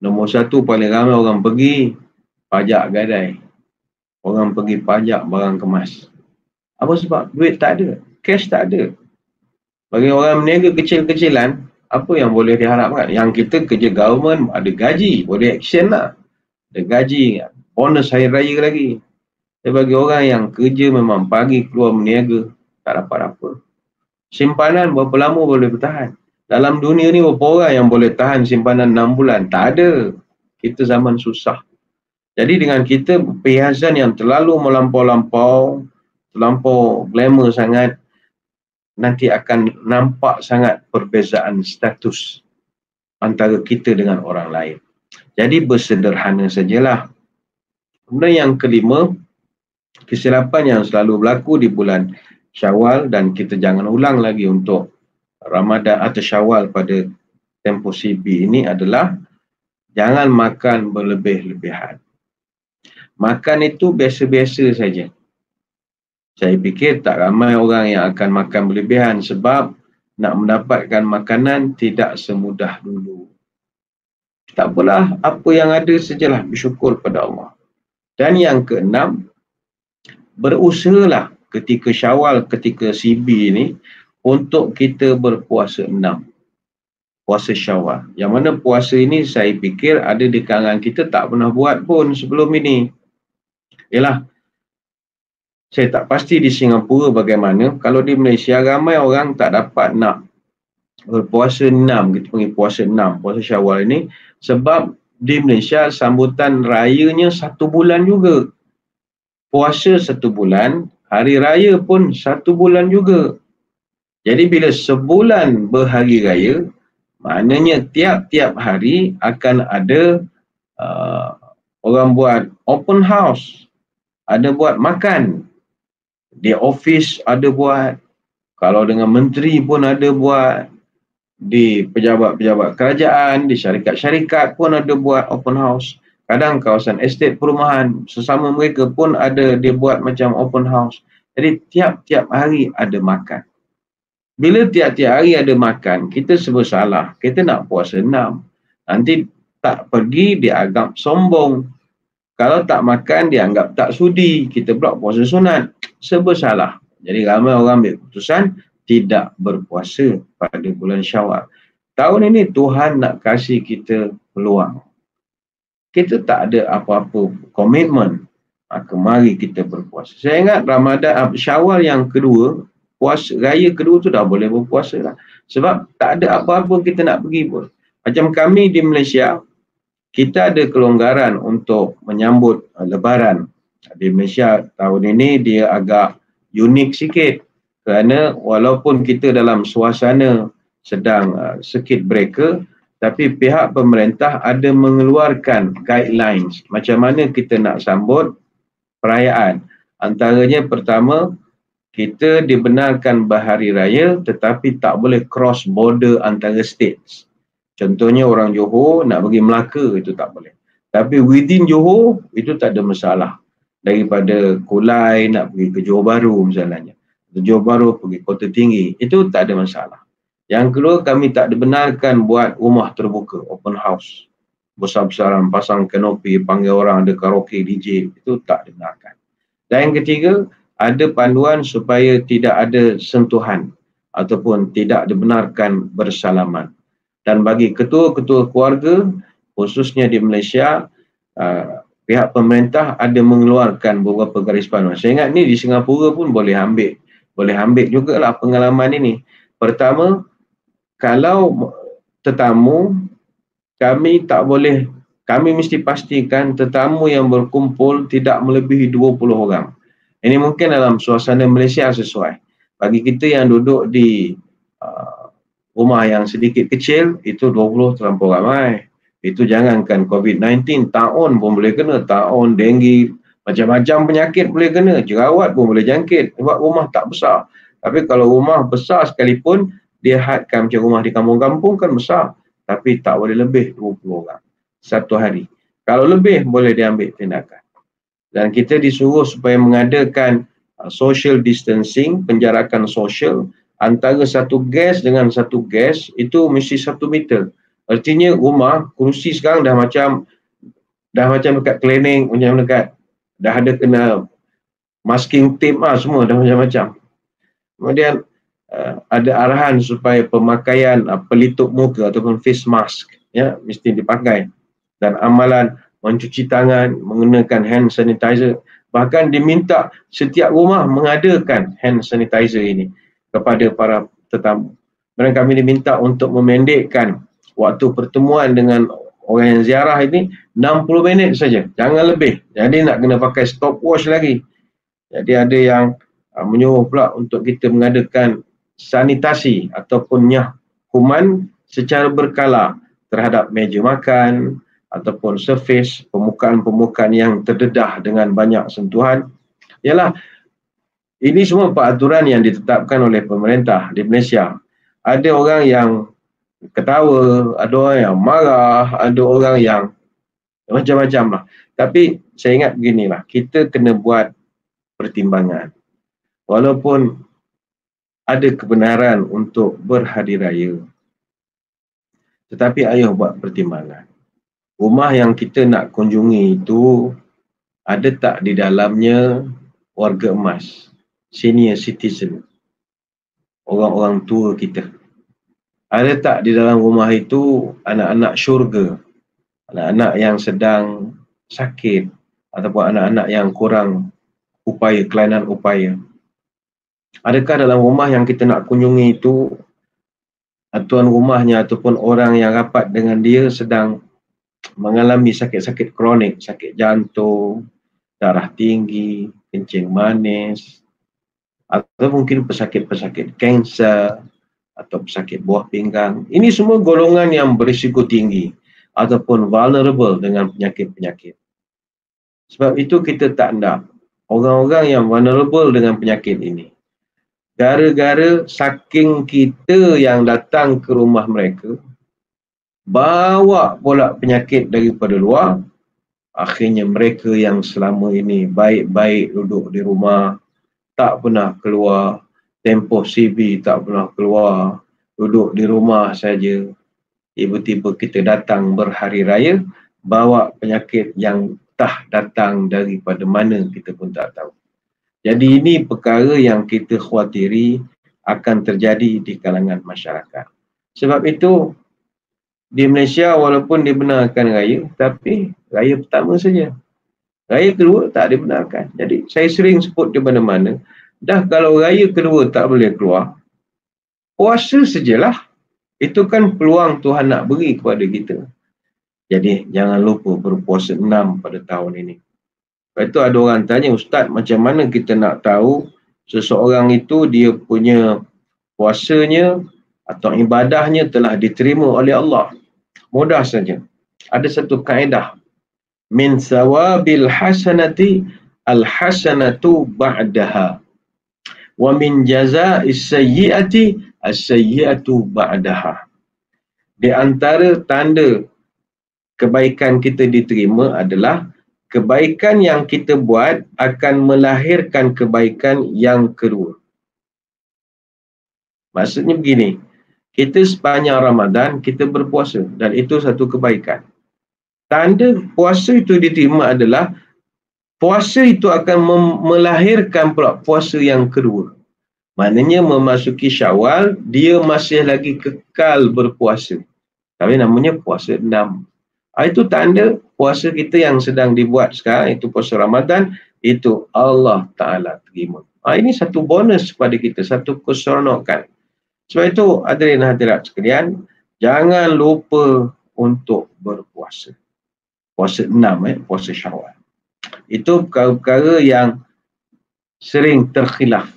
Nombor 1 paling ramai orang pergi pajak gadai. Orang pergi pajak barang kemas. Apa sebab? Duit tak ada. Cash tak ada. Bagi orang berniaga kecil-kecilan, apa yang boleh diharapkan? Yang kita kerja government, ada gaji, boleh action lah. Ada gaji, bonus hari raya lagi. Tapi bagi orang yang kerja memang pagi keluar berniaga, tak dapat apa. Simpanan berapa lama boleh bertahan? Dalam dunia ni berapa orang yang boleh tahan simpanan 6 bulan? Tak ada. Kita zaman susah. Jadi dengan kita perhiasan yang terlalu melampau-lampau, terlampau glamour sangat, nanti akan nampak sangat perbezaan status antara kita dengan orang lain. Jadi bersederhana sajalah. Kemudian yang kelima, kesilapan yang selalu berlaku di bulan Syawal, dan kita jangan ulang lagi untuk Ramadan atau Syawal pada tempoh CB ini, adalah jangan makan berlebih-lebihan. Makan itu biasa-biasa saja. Saya fikir tak ramai orang yang akan makan berlebihan, sebab nak mendapatkan makanan tidak semudah dulu. Tak apalah, apa yang ada sajalah, bersyukur pada Allah. Dan yang keenam, berusahalah ketika Syawal, ketika CB ni, untuk kita berpuasa 6. Puasa Syawal. Yang mana puasa ini saya fikir ada di kalangan kita tak pernah buat pun sebelum ini. Yalah, saya tak pasti di Singapura bagaimana. Kalau di Malaysia ramai orang tak dapat nak berpuasa 6, kita panggil puasa 6, puasa Syawal ini, sebab di Malaysia sambutan rayanya 1 bulan juga. Puasa 1 bulan, hari raya pun 1 bulan juga. Jadi bila sebulan berhari raya, maknanya tiap-tiap hari akan ada orang buat open house, ada buat makan. Di office ada buat, kalau dengan menteri pun ada buat, di pejabat-pejabat kerajaan, di syarikat-syarikat pun ada buat open house. Kadang kawasan estate perumahan, sesama mereka pun ada dia buat macam open house. Jadi tiap-tiap hari ada makan. Bila tiap-tiap hari ada makan, kita serba salah. Kita nak puasa 6. Nanti tak pergi, dianggap sombong. Kalau tak makan, dianggap tak sudi. Kita pula puasa sunat. Serba salah. Jadi ramai orang ambil keputusan tidak berpuasa pada bulan Syawal. Tahun ini Tuhan nak kasih kita peluang. Kita tak ada apa-apa komitmen. Mari kita berpuasa. Saya ingat Ramadan, Syawal yang kedua, puasa raya kedua tu dah boleh berpuasa lah. Sebab tak ada apa-apa kita nak pergi pun. Macam kami di Malaysia, kita ada kelonggaran untuk menyambut Lebaran. Di Malaysia tahun ini dia agak unik sikit. Kerana walaupun kita dalam suasana sedang circuit breaker, tapi pihak pemerintah ada mengeluarkan guidelines macam mana kita nak sambut perayaan. Antaranya pertama, kita dibenarkan berhari raya tetapi tak boleh cross border antara states. Contohnya orang Johor nak pergi Melaka, itu tak boleh. Tapi within Johor, itu tak ada masalah. Daripada Kulai nak pergi ke Johor Bahru misalnya. Johor Bahru pergi Kota Tinggi, itu tak ada masalah. Yang kedua, kami tak dibenarkan buat rumah terbuka, open house. Besar-besaran, pasang kanopi, panggil orang, ada karaoke, DJ, itu tak dibenarkan. Dan yang ketiga, ada panduan supaya tidak ada sentuhan ataupun tidak dibenarkan bersalaman. Dan bagi ketua-ketua keluarga, khususnya di Malaysia, pihak pemerintah ada mengeluarkan beberapa garis panduan. Saya ingat ni di Singapura pun boleh ambil jugalah pengalaman ini. Pertama, kalau tetamu, kami mesti pastikan tetamu yang berkumpul tidak melebihi 20 orang. Ini mungkin dalam suasana Malaysia sesuai. Bagi kita yang duduk di rumah yang sedikit kecil, itu 20 terlampau ramai. Itu jangankan COVID-19, taun pun boleh kena, taun, denggi, macam-macam penyakit boleh kena, jerawat pun boleh jangkit sebab rumah tak besar. Tapi kalau rumah besar sekalipun, dia hadkan macam rumah di kampung-kampung kan besar, tapi tak boleh lebih 20 orang satu hari. Kalau lebih, boleh diambil tindakan. Dan kita disuruh supaya mengadakan social distancing, penjarakan sosial, antara satu gas dengan satu gas itu mesti 1 meter. Artinya rumah, kerusi sekarang dah macam dekat klinik, macam dekat, dah ada kena masking tape semua, dah macam-macam. Kemudian ada arahan supaya pemakaian pelitup muka ataupun face mask mesti dipakai. Dan amalan mencuci tangan, menggunakan hand sanitizer. Bahkan diminta setiap rumah mengadakan hand sanitizer ini kepada para tetamu. Dan kami diminta untuk memendekkan waktu pertemuan dengan orang yang ziarah ini 60 minit saja, jangan lebih. Jadi nak kena pakai stopwatch lagi. Jadi ada yang menyuruh pula untuk kita mengadakan sanitasi ataupun kuman secara berkala terhadap meja makan ataupun surface, permukaan-permukaan yang terdedah dengan banyak sentuhan. Ialah ini semua peraturan yang ditetapkan oleh pemerintah di Malaysia. Ada orang yang ketawa, ada orang yang marah, ada orang yang macam-macam lah. Tapi saya ingat beginilah, kita kena buat pertimbangan. Walaupun ada kebenaran untuk berhari raya, tetapi ayo buat pertimbangan. Rumah yang kita nak kunjungi itu ada tak di dalamnya warga emas, senior citizen, orang-orang tua kita? Ada tak di dalam rumah itu anak-anak syurga, anak-anak yang sedang sakit, ataupun anak-anak yang kurang upaya, kelainan upaya? Adakah dalam rumah yang kita nak kunjungi itu tuan rumahnya ataupun orang yang rapat dengan dia sedang mengalami sakit-sakit kronik, sakit jantung, darah tinggi, kencing manis, atau mungkin pesakit-pesakit kanser atau pesakit buah pinggang? Ini semua golongan yang berisiko tinggi ataupun vulnerable dengan penyakit-penyakit. Sebab itu kita tak nak orang-orang yang vulnerable dengan penyakit ini, gara-gara saking kita yang datang ke rumah mereka, bawa pula penyakit daripada luar, akhirnya mereka yang selama ini baik-baik duduk di rumah, tak pernah keluar, tempoh CV tak pernah keluar, duduk di rumah saja, tiba-tiba kita datang berhari raya, bawa penyakit yang tak datang daripada mana kita pun tak tahu. Jadi ini perkara yang kita khawatiri akan terjadi di kalangan masyarakat. Sebab itu di Malaysia walaupun dibenarkan raya, tapi raya pertama saja. Raya kedua tak dibenarkan. Jadi saya sering sebut di mana-mana, dah kalau raya kedua tak boleh keluar, puasa sajalah. Itu kan peluang Tuhan nak beri kepada kita. Jadi jangan lupa berpuasa 6 pada tahun ini. Lepas itu ada orang tanya, Ustaz, macam mana kita nak tahu seseorang itu dia punya puasanya atau ibadahnya telah diterima oleh Allah? Mudah saja. Ada satu kaedah. Min sawabil hasanati al-hasanatu ba'daha. Wa min jaza'is sayyi'ati as-sayyi'atu ba'daha. Di antara tanda kebaikan kita diterima adalah kebaikan yang kita buat akan melahirkan kebaikan yang kedua. Maksudnya begini, kita sepanjang Ramadan kita berpuasa dan itu satu kebaikan. Tanda puasa itu diterima adalah puasa itu akan melahirkan pula puasa yang kedua. Maknanya memasuki Syawal, dia masih lagi kekal berpuasa. Tapi namanya puasa 6. Itu tanda puasa kita yang sedang dibuat sekarang, itu puasa Ramadan, itu Allah Ta'ala terima. Ini satu bonus kepada kita, satu keseronokan. Sebab itu hadirin hadirat sekalian, jangan lupa untuk berpuasa. Puasa 6, puasa Syawal. Itu perkara-perkara yang sering terkhilaf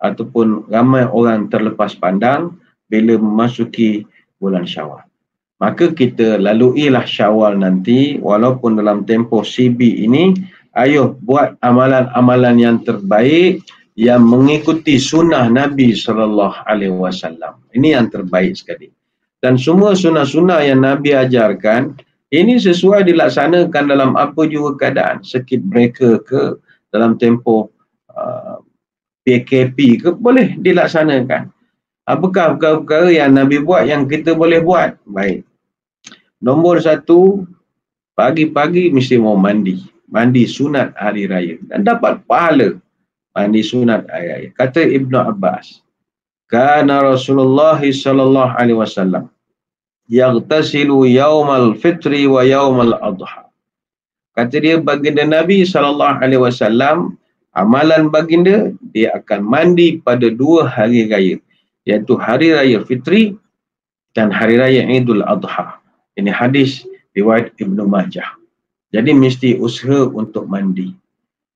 ataupun ramai orang terlepas pandang bila memasuki bulan Syawal. Maka kita laluilah Syawal nanti, walaupun dalam tempoh CB ini, ayo buat amalan-amalan yang terbaik yang mengikuti sunnah Nabi SAW. Ini yang terbaik sekali. Dan semua sunnah-sunnah yang Nabi ajarkan, ini sesuai dilaksanakan dalam apa juga keadaan. Sakit mereka ke, dalam tempoh PKP ke, boleh dilaksanakan. Apakah perkara-perkara yang Nabi buat yang kita boleh buat? Baik. Nombor 1, pagi-pagi mesti mau mandi. Mandi sunat hari raya. Dan dapat pahala mandi sunat hari raya. Kata Ibnu Abbas, Kana Rasulullah sallallahu alaihi wasallam yaghtasilu yaumal fitri wa yaumal adha. Kata dia, baginda Nabi sallallahu alaihi wasallam, amalan baginda, dia akan mandi pada 2 hari raya, iaitu hari raya fitri dan hari raya Idul Adha. Ini hadis riwayat Ibnu Majah. Jadi mesti usaha untuk mandi.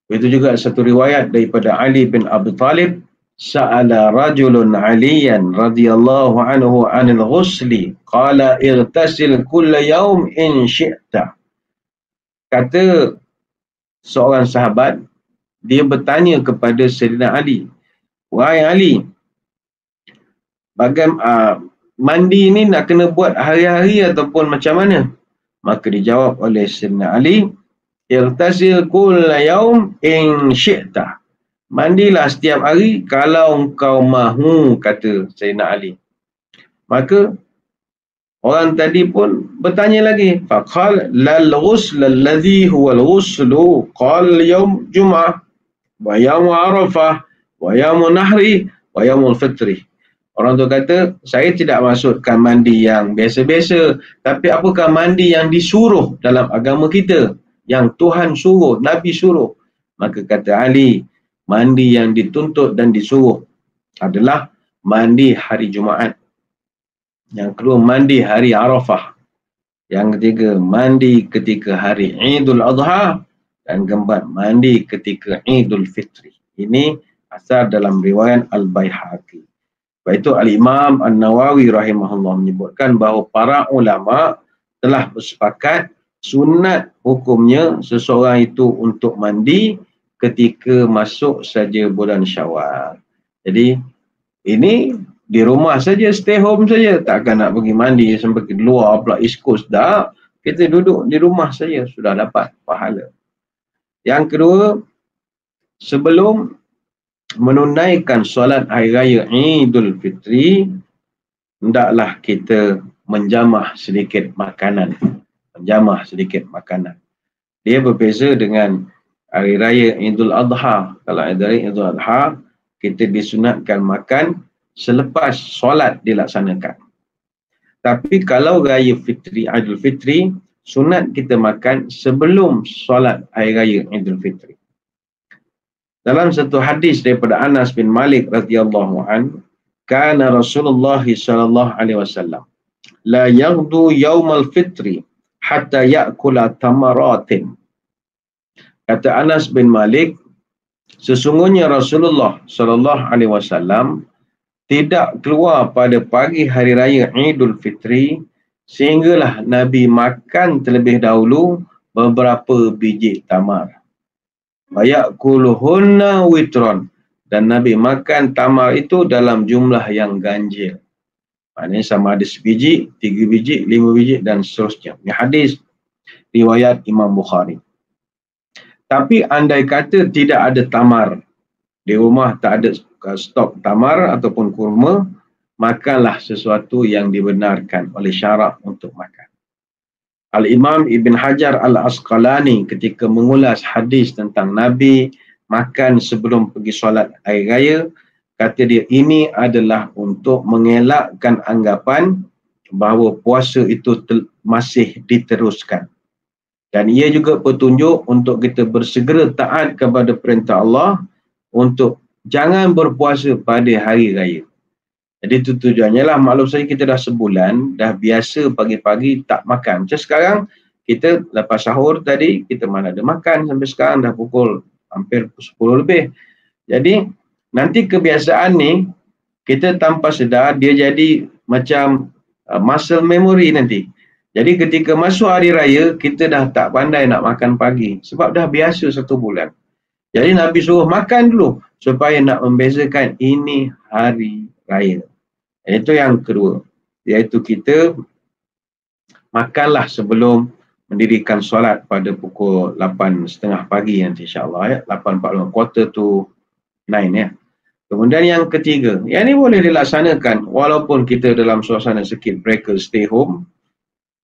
Itu juga satu riwayat daripada Ali bin Abi Talib, sa'ala rajulun aliyan radhiyallahu anhu anil ghusli qala irtasil kulla yaum in syi'ta. Kata seorang sahabat, dia bertanya kepada Sayyidina Ali, wahai Ali, bagaimana mandi ini nak kena buat hari-hari ataupun macam mana? Maka dijawab oleh Sayyidina Ali, irtasil kulla yaum in syi'ta. Mandilah setiap hari kalau engkau mahu, kata Sayyidina Ali. Maka Orang tadi pun bertanya lagi. Faqal lal ghusl alladhi huwa al-ghuslu qal yawm jum'ah wa yawm arafah wa yawm nahri wa yawm al-fitri. Orang tu kata, saya tidak maksudkan mandi yang biasa-biasa, tapi apakah mandi yang disuruh dalam agama kita, yang Tuhan suruh, Nabi suruh? Maka kata Ali, mandi yang dituntut dan disuruh adalah mandi hari Jumaat. Yang kedua, mandi hari Arafah. Yang ketiga, mandi ketika hari Idul Adha. Dan keempat, mandi ketika Idul Fitri. Ini asal dalam riwayat Al-Baihaqi. Sebab itu Al-Imam An-Nawawi rahimahullah menyebutkan bahawa para ulama telah bersepakat sunat hukumnya seseorang itu untuk mandi ketika masuk saja bulan Syawal. Jadi ini di rumah saja, stay home saja, takkan nak pergi mandi sampai ke luar pula East Coast dah. Kita duduk di rumah saja sudah dapat pahala. Yang kedua, sebelum menunaikan solat hari raya Idul Fitri, hendaklah kita menjamah sedikit makanan. Menjamah sedikit makanan. Dia berbeza dengan hari raya Idul Adha. Kalau hari raya Idul Adha, kita disunatkan makan selepas solat dilaksanakan. Tapi kalau raya Fitri, Idul Fitri, sunat kita makan sebelum solat hari raya Idul Fitri. Dalam satu hadis daripada Anas bin Malik radhiyallahu an, kana Rasulullah sallallahu alaihi wasallam la yaghdu yaumal fitri hatta ya'kula tamaratin. Kata Anas bin Malik, sesungguhnya Rasulullah sallallahu alaihi wasallam tidak keluar pada pagi hari raya Idul Fitri sehinggalah Nabi makan terlebih dahulu beberapa biji tamar. Wayakuluhunna witron, dan Nabi makan tamar itu dalam jumlah yang ganjil. Maknanya sama ada sebiji, 3 biji, 5 biji dan seterusnya. Ini hadis riwayat Imam Bukhari. Tapi andai kata tidak ada tamar, di rumah tak ada stok tamar ataupun kurma, makanlah sesuatu yang dibenarkan oleh syarak untuk makan. Al-Imam Ibn Hajar Al-Asqalani ketika mengulas hadis tentang Nabi makan sebelum pergi solat hari raya, kata dia ini adalah untuk mengelakkan anggapan bahawa puasa itu masih diteruskan. Dan ia juga petunjuk untuk kita bersegera taat kepada perintah Allah untuk jangan berpuasa pada hari raya. Jadi itu tujuannya lah. Maklum saja kita dah sebulan, dah biasa pagi-pagi tak makan. Macam sekarang, kita lepas sahur tadi, kita mana ada makan sampai sekarang dah pukul hampir 10 lebih. Jadi, nanti kebiasaan ni, kita tanpa sedar, dia jadi macam muscle memory nanti. Jadi ketika masuk hari raya, kita dah tak pandai nak makan pagi. Sebab dah biasa 1 bulan. Jadi Nabi suruh makan dulu, supaya nak membezakan ini hari raya. Itu yang kedua, iaitu kita makanlah sebelum mendirikan solat pada pukul 8.30 pagi nanti insyaAllah ya, 8.45, quarter to 9 ya. Kemudian yang ketiga, yang ini boleh dilaksanakan walaupun kita dalam suasana circuit breaker, stay home.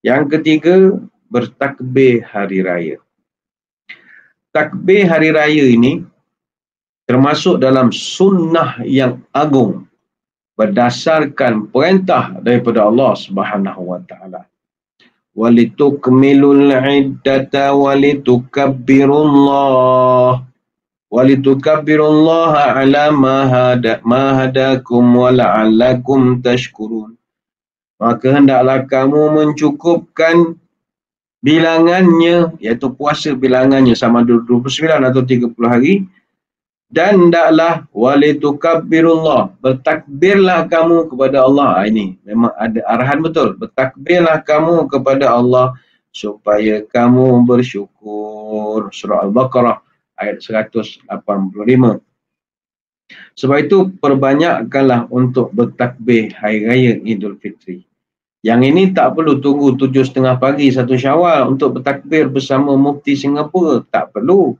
Yang ketiga, bertakbir hari raya. Takbir hari raya ini termasuk dalam sunnah yang agung berdasarkan perintah daripada Allah Subhanahu wa taala. Walitukmilul iddata walitukabbirullaha ala ma hadakum wa la'allakum tashkurun. Maka hendaklah kamu mencukupkan bilangannya, iaitu puasa bilangannya sama 29 atau 30 hari. Dan hendaklah walitukabbirullah, bertakbirlah kamu kepada Allah. Ini memang ada arahan betul. Bertakbirlah kamu kepada Allah supaya kamu bersyukur. Surah Al-Baqarah ayat 185. Sebab itu perbanyakkanlah untuk bertakbir hari raya Idul Fitri. Yang ini tak perlu tunggu 7.30 pagi 1 Syawal untuk bertakbir bersama Mufti Singapura. Tak perlu.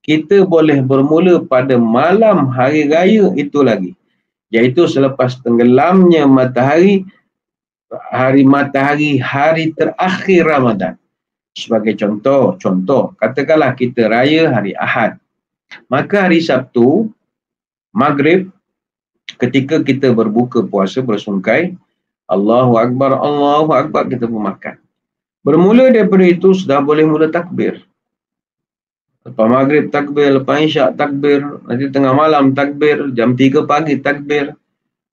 Kita boleh bermula pada malam hari raya itu lagi. Iaitu selepas tenggelamnya matahari matahari hari terakhir Ramadan. Sebagai contoh, katakanlah kita raya hari Ahad. Maka hari Sabtu, Maghrib, ketika kita berbuka puasa, bersungkai, Allahu Akbar, kita pun makan. Bermula daripada itu, sudah boleh mula takbir. Lepas Maghrib takbir, lepas Isyak takbir, nanti tengah malam takbir, jam 3 pagi takbir,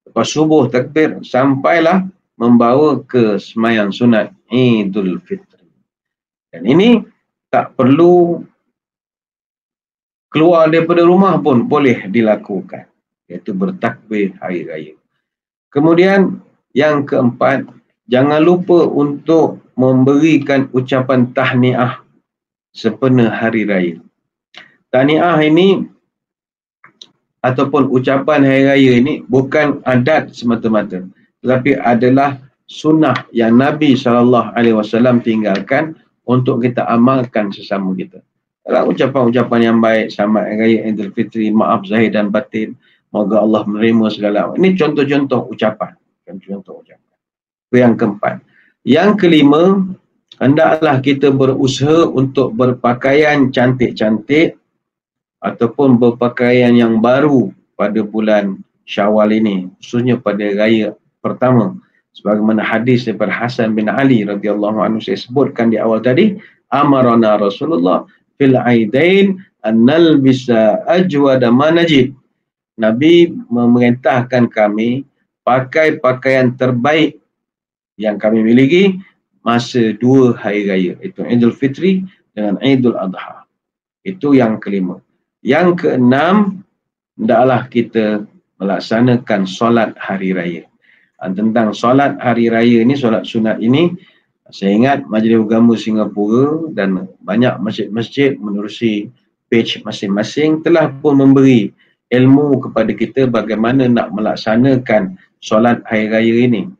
lepas subuh takbir, sampailah membawa ke semayang sunat Idul Fitri. Dan ini tak perlu keluar daripada rumah pun boleh dilakukan, iaitu bertakbir hari raya. Kemudian yang keempat, jangan lupa untuk memberikan ucapan tahniah sempena hari raya. Tahniah ini ataupun ucapan hari raya ini bukan adat semata-mata, tetapi adalah sunnah yang Nabi SAW tinggalkan untuk kita amalkan sesama kita. Kalau ucapan-ucapan yang baik, selamat hari raya Idul Fitri, maaf zahir dan batin, moga Allah menerima segala. Ini contoh-contoh ucapan. Itu yang keempat. Yang kelima, hendaklah kita berusaha untuk berpakaian cantik-cantik ataupun berpakaian yang baru pada bulan Syawal ini, khususnya pada raya pertama. Sebagaimana hadis daripada Hasan bin Ali radhiyallahu anhu saya sebutkan di awal tadi, amarana Rasulullah fil aidain an nalbisa ajwada ma najid. Nabi memerintahkan kami pakai pakaian terbaik yang kami miliki masa dua hari raya, itu Idul Fitri dengan Idul Adha. Itu yang kelima. Yang keenam, hendaklah kita melaksanakan solat hari raya. Tentang solat hari raya ini, solat sunat ini, saya ingat Majlis Agama Singapura dan banyak masjid-masjid menerusi page masing-masing telah pun memberi ilmu kepada kita bagaimana nak melaksanakan solat hari raya ini.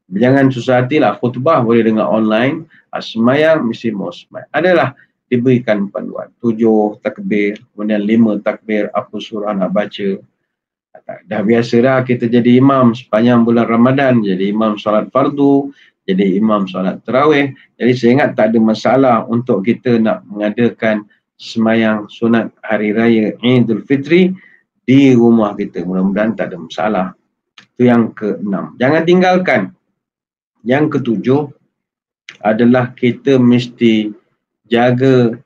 Jangan susah hatilah, khutbah boleh dengar online, semayang mesti mau semayang. Adalah diberikan panduan, 7 takbir, kemudian 5 takbir, apa surah nak baca. Dah biasa dah kita jadi imam sepanjang bulan Ramadan, jadi imam solat fardu, jadi imam solat tarawih. Jadi saya ingat tak ada masalah untuk kita nak mengadakan semayang sunat hari raya Idul Fitri di rumah kita. Mudah-mudahan tak ada masalah. Itu yang keenam. Jangan tinggalkan. Yang ketujuh adalah kita mesti jaga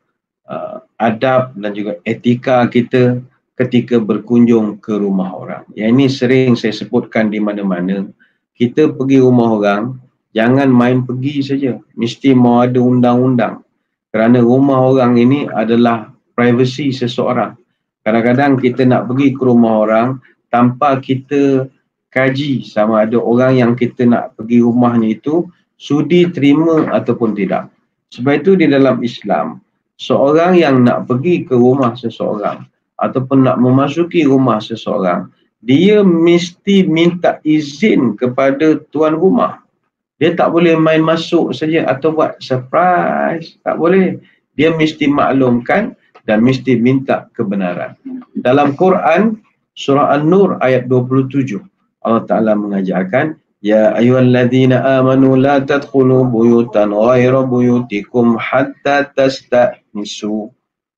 adab dan juga etika kita ketika berkunjung ke rumah orang. Yang ini sering saya sebutkan di mana-mana. Kita pergi rumah orang, jangan main pergi saja. Mesti mau ada undang-undang. Kerana rumah orang ini adalah privasi seseorang. Kadang-kadang kita nak pergi ke rumah orang tanpa kita kaji sama ada orang yang kita nak pergi rumahnya itu sudi terima ataupun tidak. Sebab itu di dalam Islam, seorang yang nak pergi ke rumah seseorang ataupun nak memasuki rumah seseorang, dia mesti minta izin kepada tuan rumah. Dia tak boleh main masuk saja atau buat surprise. Tak boleh. Dia mesti maklumkan dan mesti minta kebenaran. Dalam Quran, surah An-Nur ayat 27, Allah Ta'ala mengajarkan, Ya ayyuhalladzina amanu la tadkhulu buyutan ghaira buyutikum hatta tasta'nisu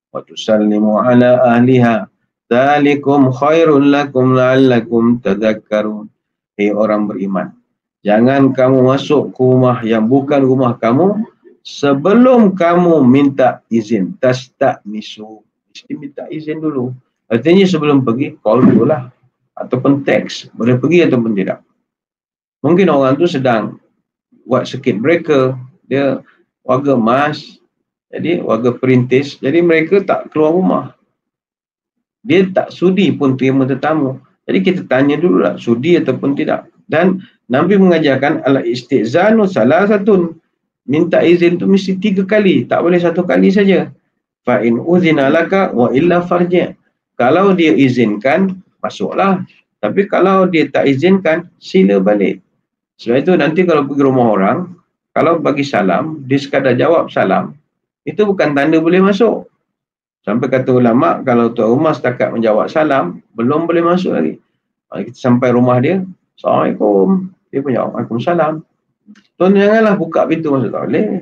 wa tusallimu ala ahliha. Dzalikum khairul lakum la'allakum tadhakkarun. Hei orang beriman, jangan kamu masuk ke rumah yang bukan rumah kamu sebelum kamu minta izin. Tasta'nisu. Mesti minta izin dulu. Artinya sebelum pergi, call dulu lah. Ataupun teks. Boleh pergi ataupun tidak. Mungkin orang tu sedang buat circuit breaker. Dia warga emas. Jadi warga perintis. Jadi mereka tak keluar rumah. Dia tak sudi pun terima tetamu. Jadi kita tanya dulu lah. Sudi ataupun tidak. Dan Nabi mengajarkan al-istizanu salah satu. Minta izin tu mesti 3 kali. Tak boleh 1 kali saja. Fa'in uzina laka wa illa farji'. Kalau dia izinkan, masuklah. Tapi kalau dia tak izinkan, sila balik. Sebab itu nanti kalau pergi rumah orang, kalau bagi salam, dia sekadar jawab salam, itu bukan tanda boleh masuk. Sampai kata ulama, kalau tuan rumah setakat menjawab salam, belum boleh masuk lagi. Kita sampai rumah dia, Assalamualaikum. Dia pun jawab, Waalaikumsalam. Tuan janganlah buka pintu masuk, tak boleh.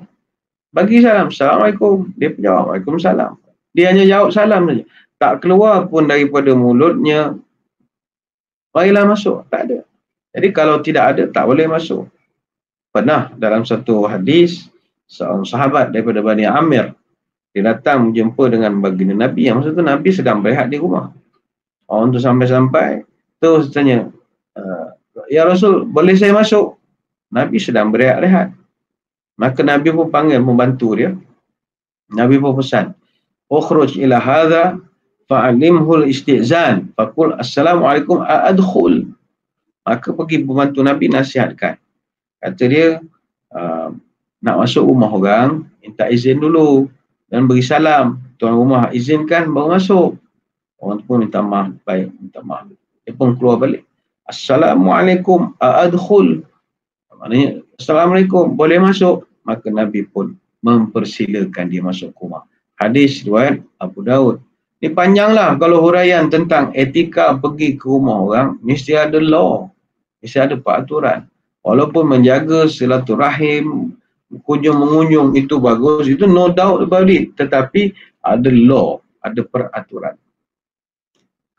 Bagi salam, Assalamualaikum. Dia jawab, Waalaikumsalam. Dia hanya jawab salam saja. Tak keluar pun daripada mulutnya, marilah masuk. Tak ada. Jadi kalau tidak ada, tak boleh masuk. Pernah dalam satu hadis, seorang sahabat daripada Bani Amir, dia datang berjumpa dengan baginda Nabi. Yang masa tu Nabi sedang berehat di rumah. Orang tu sampai-sampai, terus tanya, Ya Rasul, boleh saya masuk? Nabi sedang berehat-rehat. Maka Nabi pun panggil membantu dia. Nabi pun pesan, ukhruj ila hadha fa'alimhul istizan faqul assalamualaikum a'adkhul. Maka pergi membantu Nabi nasihatkan. Kata dia, nak masuk rumah orang, minta izin dulu dan beri salam. Tuan rumah izinkan baru masuk. Orang tu pun minta maaf, baik, minta maaf. Dia pun keluar balik. Assalamualaikum a'adkhul. Maknanya, Assalamualaikum, boleh masuk? Maka Nabi pun mempersilakan dia masuk rumah. Hadis riwayat Abu Daud. Ini panjanglah kalau huraian tentang etika pergi ke rumah orang, mesti ada law, mesti ada peraturan. Walaupun menjaga silaturahim, kunjung-mengunjung itu bagus, itu no doubt about it. Tetapi ada law, ada peraturan.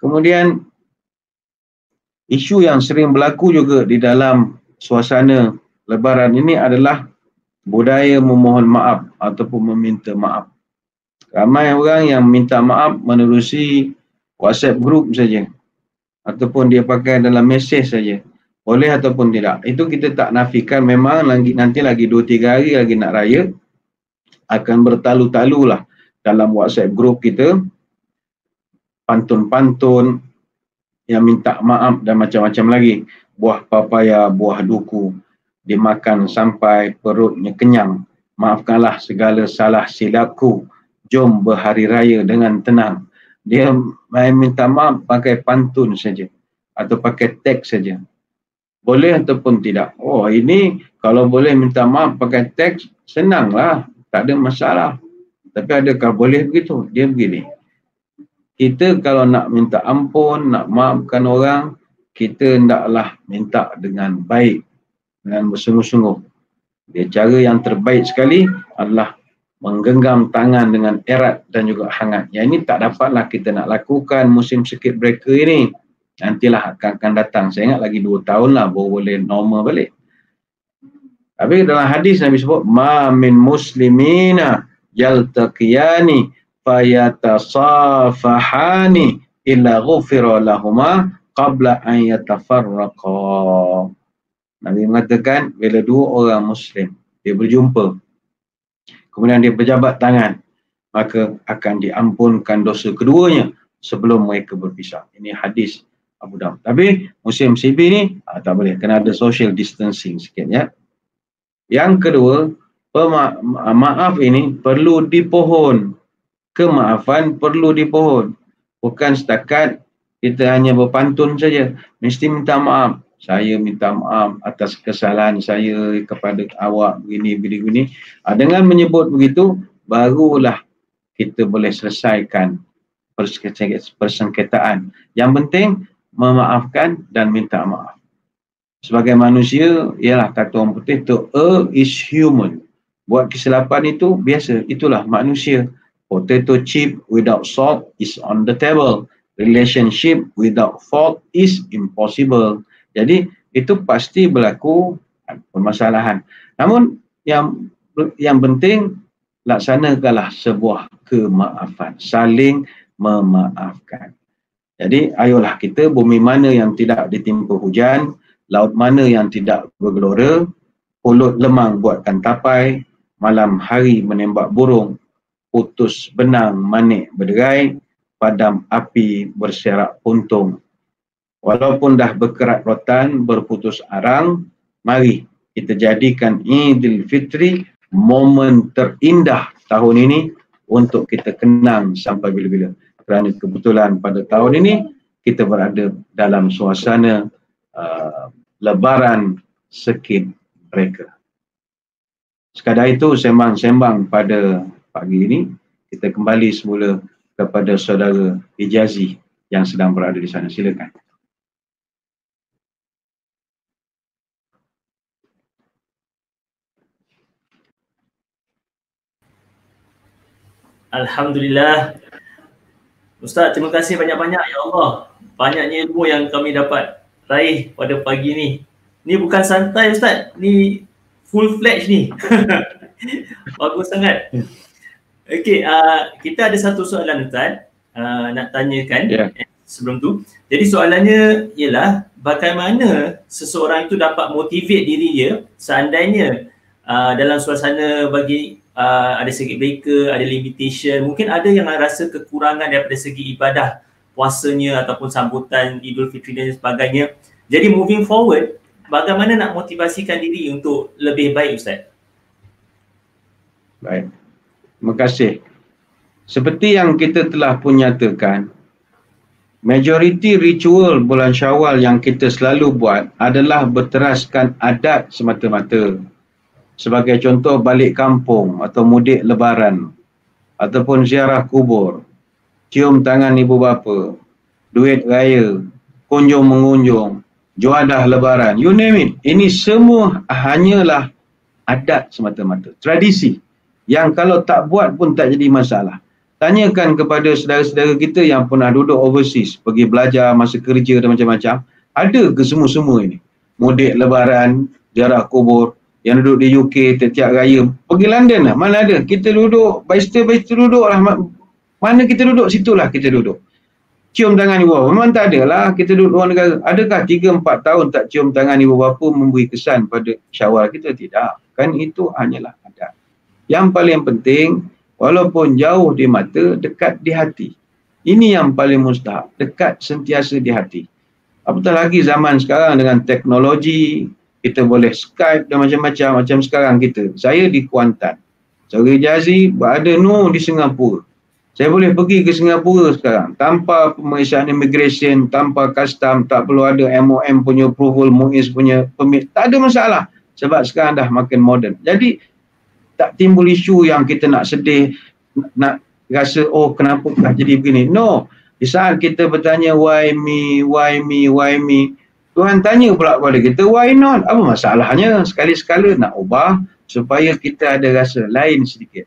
Kemudian, isu yang sering berlaku juga di dalam suasana Lebaran ini adalah budaya memohon maaf ataupun meminta maaf. Ramai orang yang minta maaf menerusi WhatsApp group saja ataupun dia pakai dalam mesej saja. Boleh ataupun tidak. Itu kita tak nafikan, memang nanti lagi 2-3 hari lagi nak raya, akan bertalu-talu lah dalam WhatsApp group kita, pantun-pantun yang minta maaf dan macam-macam lagi. Buah papaya, buah duku, dimakan sampai perutnya kenyang. Maafkanlah segala salah silapku. Jom berhari raya dengan tenang. Dia main minta maaf pakai pantun saja atau pakai teks saja. Boleh ataupun tidak. Oh, ini kalau boleh minta maaf pakai teks, senanglah, tak ada masalah. Tapi adakah boleh begitu? Dia begini. Kita kalau nak minta ampun, nak maafkan orang, kita hendaklah minta dengan baik, dengan bersungguh-sungguh. Dia cara yang terbaik sekali adalah menggenggam tangan dengan erat dan juga hangat. Yang ini tak dapatlah kita nak lakukan musim circuit breaker ini. Nantilah akan datang. Saya ingat lagi 2 tahun lah baru boleh normal balik. Tapi dalam hadis Nabi sebut, ma min muslimina yaltaqiyani fayatasafahani illa ghufira lahuma qabla an yatafarraqa. Nabi mengatakan, bila 2 orang Muslim dia berjumpa, kemudian dia berjabat tangan, maka akan diampunkan dosa keduanya sebelum mereka berpisah. Ini hadis Abu Daud. Tapi musim CB ni tak boleh, kena ada social distancing sikit ya. Yang kedua, maaf ini perlu dipohon. Kemaafan perlu dipohon. Bukan setakat kita hanya berpantun saja. Mesti minta maaf. Saya minta maaf atas kesalahan saya kepada awak begini. Dengan menyebut begitu, barulah kita boleh selesaikan persengketaan. Yang penting, memaafkan dan minta maaf. Sebagai manusia, ialah kata orang putih, to err is human. Buat kesilapan itu biasa, itulah manusia. Potato chip without salt is on the table. Relationship without fault is impossible. Jadi itu pasti berlaku permasalahan. Namun yang penting, laksanakanlah sebuah kemaafan, saling memaafkan. Jadi ayolah kita, bumi mana yang tidak ditimpa hujan, laut mana yang tidak bergelora, pulut lemang buatkan tapai, malam hari menembak burung, putus benang manik berderai, padam api berserak puntung. Walaupun dah berkerat rotan, berputus arang, mari kita jadikan Idul Fitri momen terindah tahun ini untuk kita kenang sampai bila-bila. Kerana kebetulan pada tahun ini kita berada dalam suasana Lebaran circuit breaker. Sekadar itu sembang-sembang pada pagi ini. Kita kembali semula kepada saudara Hijazi yang sedang berada di sana. Silakan. Alhamdulillah. Ustaz, terima kasih banyak-banyak. Ya Allah, banyaknya ilmu yang kami dapat raih pada pagi ni. Ni bukan santai Ustaz, ni full fledged ni. Bagus sangat. Okey, kita ada satu soalan Ustaz nak tanyakan sebelum tu. Jadi soalannya ialah bagaimana seseorang itu dapat motivate diri dia seandainya dalam suasana bagi ada circuit breaker, ada limitation, mungkin ada yang rasa kekurangan daripada segi ibadah puasanya ataupun sambutan Idul Fitri dan sebagainya. Jadi moving forward, bagaimana nak motivasikan diri untuk lebih baik Ustaz? Baik. Terima kasih. Seperti yang kita telah pun nyatakan, majoriti ritual bulan Syawal yang kita selalu buat adalah berteraskan adat semata-mata. Sebagai contoh, balik kampung atau mudik lebaran ataupun ziarah kubur, cium tangan ibu bapa, duit raya, kunjung mengunjung, juadah lebaran, you name it. Ini semua hanyalah adat semata-mata, tradisi yang kalau tak buat pun tak jadi masalah. Tanyakan kepada saudara-saudara kita yang pernah duduk overseas, pergi belajar, masa kerja dan macam-macam, ada ke semua-semua ini? Mudik lebaran, ziarah kubur, yang duduk di UK tiap-tiap raya, pergi London lah, mana ada? Kita duduk, Bicester duduk lah, mana kita duduk, situlah kita duduk. Cium tangan ibu bapa, memang tak ada lah, kita duduk luar negara. Adakah 3-4 tahun tak cium tangan ibu bapa memberi kesan pada Syawal kita? Tidak. Kan itu hanyalah adat. Yang paling penting, walaupun jauh di mata, dekat di hati. Ini yang paling mustahak, dekat sentiasa di hati. Apatah lagi zaman sekarang dengan teknologi, kita boleh Skype dan macam-macam. Macam sekarang kita, saya di Kuantan, Saudara Hijazi berada di Singapura. Saya boleh pergi ke Singapura sekarang tanpa pemeriksaan immigration, tanpa custom, tak perlu ada MOM punya approval, MUIS punya permit, tak ada masalah sebab sekarang dah makin moden. Jadi tak timbul isu yang kita nak sedih, nak rasa kenapa dah jadi begini. No, di saat kita bertanya why me, why me, why me, Tuhan tanya pula kepada kita, why not? Apa masalahnya? Sekali-sekala nak ubah supaya kita ada rasa lain sedikit.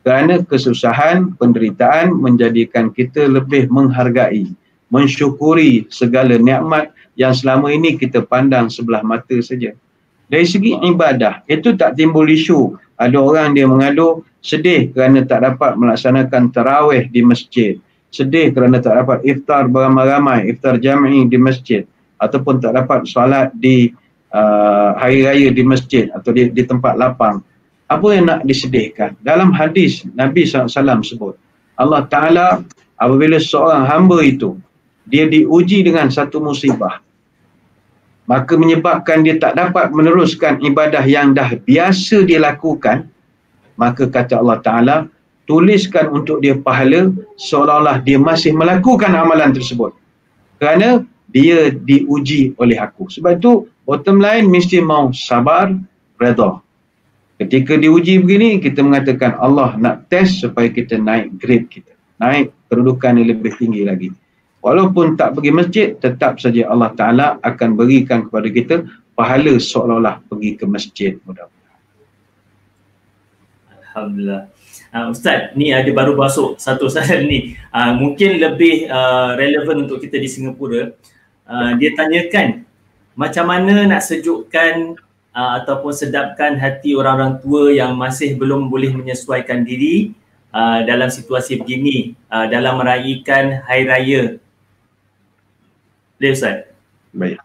Kerana kesusahan, penderitaan menjadikan kita lebih menghargai, mensyukuri segala nikmat yang selama ini kita pandang sebelah mata saja. Dari segi ibadah, itu tak timbul isu. Ada orang dia mengadu, sedih kerana tak dapat melaksanakan tarawih di masjid. Sedih kerana tak dapat iftar beramai-ramai, iftar jami'i di masjid. Ataupun tak dapat solat di hari raya di masjid atau di tempat lapang. Apa yang nak disedihkan? Dalam hadis Nabi SAW sebut, Allah Ta'ala apabila seorang hamba itu dia diuji dengan satu musibah, maka menyebabkan dia tak dapat meneruskan ibadah yang dah biasa dia lakukan, maka kata Allah Ta'ala, tuliskan untuk dia pahala seolah-olah dia masih melakukan amalan tersebut. Kerana dia diuji oleh aku. Sebab itu bottom line mesti mau sabar, redha. Ketika diuji begini, kita mengatakan Allah nak test supaya kita naik grade kita, naik kedudukan yang lebih tinggi lagi. Walaupun tak pergi masjid, tetap saja Allah Ta'ala akan berikan kepada kita pahala seolah-olah pergi ke masjid. Mudah-mudahan. Alhamdulillah. Ustaz, ni ada baru masuk satu soalan ni. Mungkin lebih relevan untuk kita di Singapura. Dia tanyakan macam mana nak sejukkan ataupun sedapkan hati orang-orang tua yang masih belum boleh menyesuaikan diri dalam situasi begini, dalam meraihkan Hari Raya. Boleh Ustaz? Baik.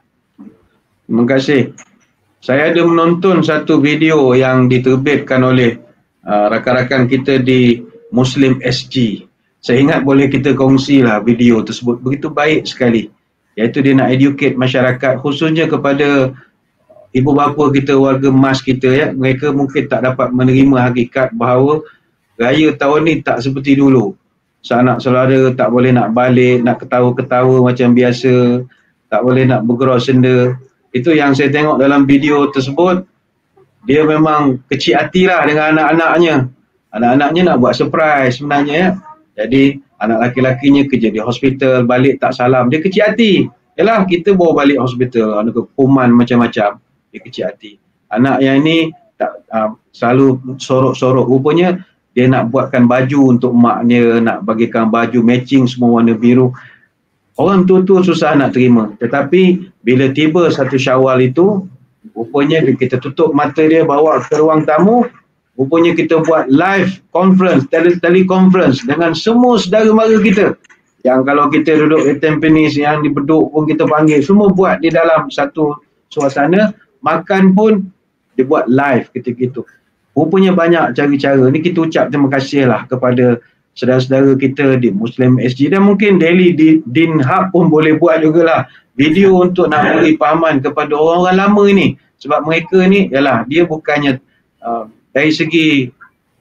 Terima kasih. Saya ada menonton satu video yang diterbitkan oleh rakan-rakan kita di Muslim SG. Saya ingat boleh kita kongsilah video tersebut. Begitu baik sekali. Iaitu dia nak educate masyarakat, khususnya kepada ibu bapa kita, warga emas kita ya. Mereka mungkin tak dapat menerima hakikat bahawa raya tahun ni tak seperti dulu. Sanak saudara tak boleh nak balik, nak ketawa-ketawa macam biasa, tak boleh nak bergerau senda. Itu yang saya tengok dalam video tersebut. Dia memang kecil hati lah dengan anak-anaknya. Anak-anaknya nak buat surprise sebenarnya ya. Jadi anak laki-lakinya kerja di hospital, balik tak salam, dia kecil hati. Yalah, kita bawa balik hospital, ada kuman macam-macam, dia kecil hati. Anak yang ini tak selalu sorok-sorok, rupanya dia nak buatkan baju untuk mak dia, nak bagikan baju matching semua warna biru. Orang tua susah nak terima. Tetapi bila tiba 1 Syawal itu, rupanya kita tutup mata dia, bawa ke ruang tamu, rupanya kita buat live conference, teleconference dengan semua saudara mara kita. Yang kalau kita duduk di Tampines, yang di Bedok pun kita panggil, semua buat di dalam satu suasana. Makan pun dibuat live ketika itu. Rupanya banyak cara-cara. Ni kita ucap terima kasih lah kepada saudara-saudara kita di Muslim SG, dan mungkin daily di Din Hub pun boleh buat jugalah video untuk nak beri pahaman kepada orang-orang lama ni. Sebab mereka ni, yalah, dia bukannya dari segi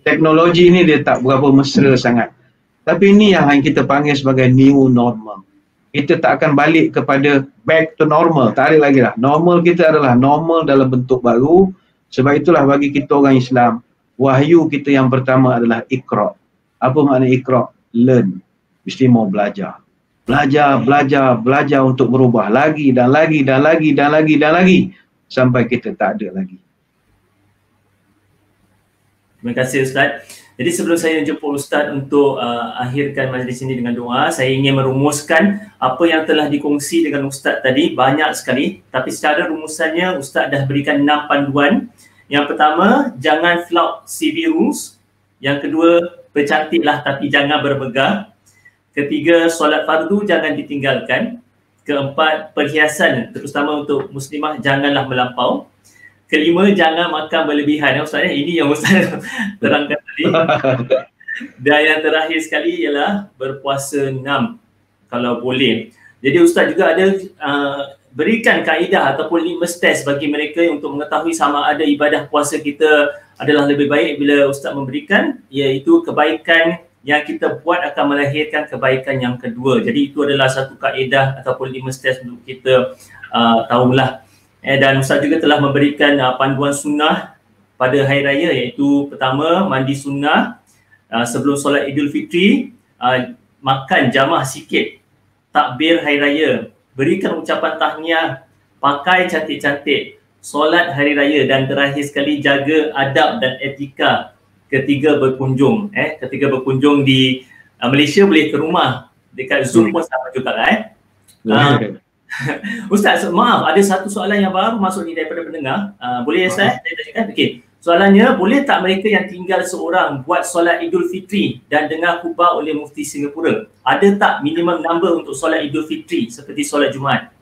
teknologi ni dia tak berapa mesra sangat. Tapi ini yang kita panggil sebagai new normal. Kita tak akan balik kepada back to normal. Tak ada lagi lah. Normal kita adalah normal dalam bentuk baru. Sebab itulah bagi kita orang Islam, wahyu kita yang pertama adalah Iqra. Apa makna Iqra? Learn. Mesti mau belajar. Belajar untuk berubah lagi dan lagi dan lagi dan lagi dan lagi. Sampai kita tak ada lagi. Terima kasih Ustaz. Jadi sebelum saya jemput Ustaz untuk akhirkan majlis ini dengan doa, saya ingin merumuskan apa yang telah dikongsi dengan Ustaz tadi, banyak sekali. Tapi secara rumusannya Ustaz dah berikan 6 panduan. Yang pertama, jangan flout CV rules. Yang kedua, bercantiklah tapi jangan bermegah. Ketiga, solat fardu jangan ditinggalkan. Keempat, perhiasan terutama untuk muslimah janganlah melampau. Kelima, jangan makan berlebihan. Ustaz, ini yang Ustaz terangkan tadi. Dan yang terakhir sekali ialah berpuasa 6 kalau boleh. Jadi Ustaz juga ada berikan kaedah ataupun litmus test bagi mereka untuk mengetahui sama ada ibadah puasa kita adalah lebih baik bila Ustaz memberikan, iaitu kebaikan yang kita buat akan melahirkan kebaikan yang kedua. Jadi itu adalah satu kaedah ataupun litmus test untuk kita tahulah. Dan Ustaz juga telah memberikan panduan sunnah pada hari raya, iaitu pertama, mandi sunnah sebelum solat Idul Fitri, makan jamah sikit, takbir hari raya, berikan ucapan tahniah, pakai cantik-cantik, solat hari raya, dan terakhir sekali jaga adab dan etika ketika berkunjung. Ketika berkunjung di Malaysia boleh ke rumah, dekat Zoom pun sama juga lah. Ustaz, maaf, ada satu soalan yang baru masuk ni daripada pendengar. Boleh Ustaz? Saya tanyakan. Okey. Soalannya, boleh tak mereka yang tinggal seorang buat solat Idul Fitri dan dengar khutbah oleh Mufti Singapura? Ada tak minimum number untuk solat Idul Fitri seperti solat Jumaat?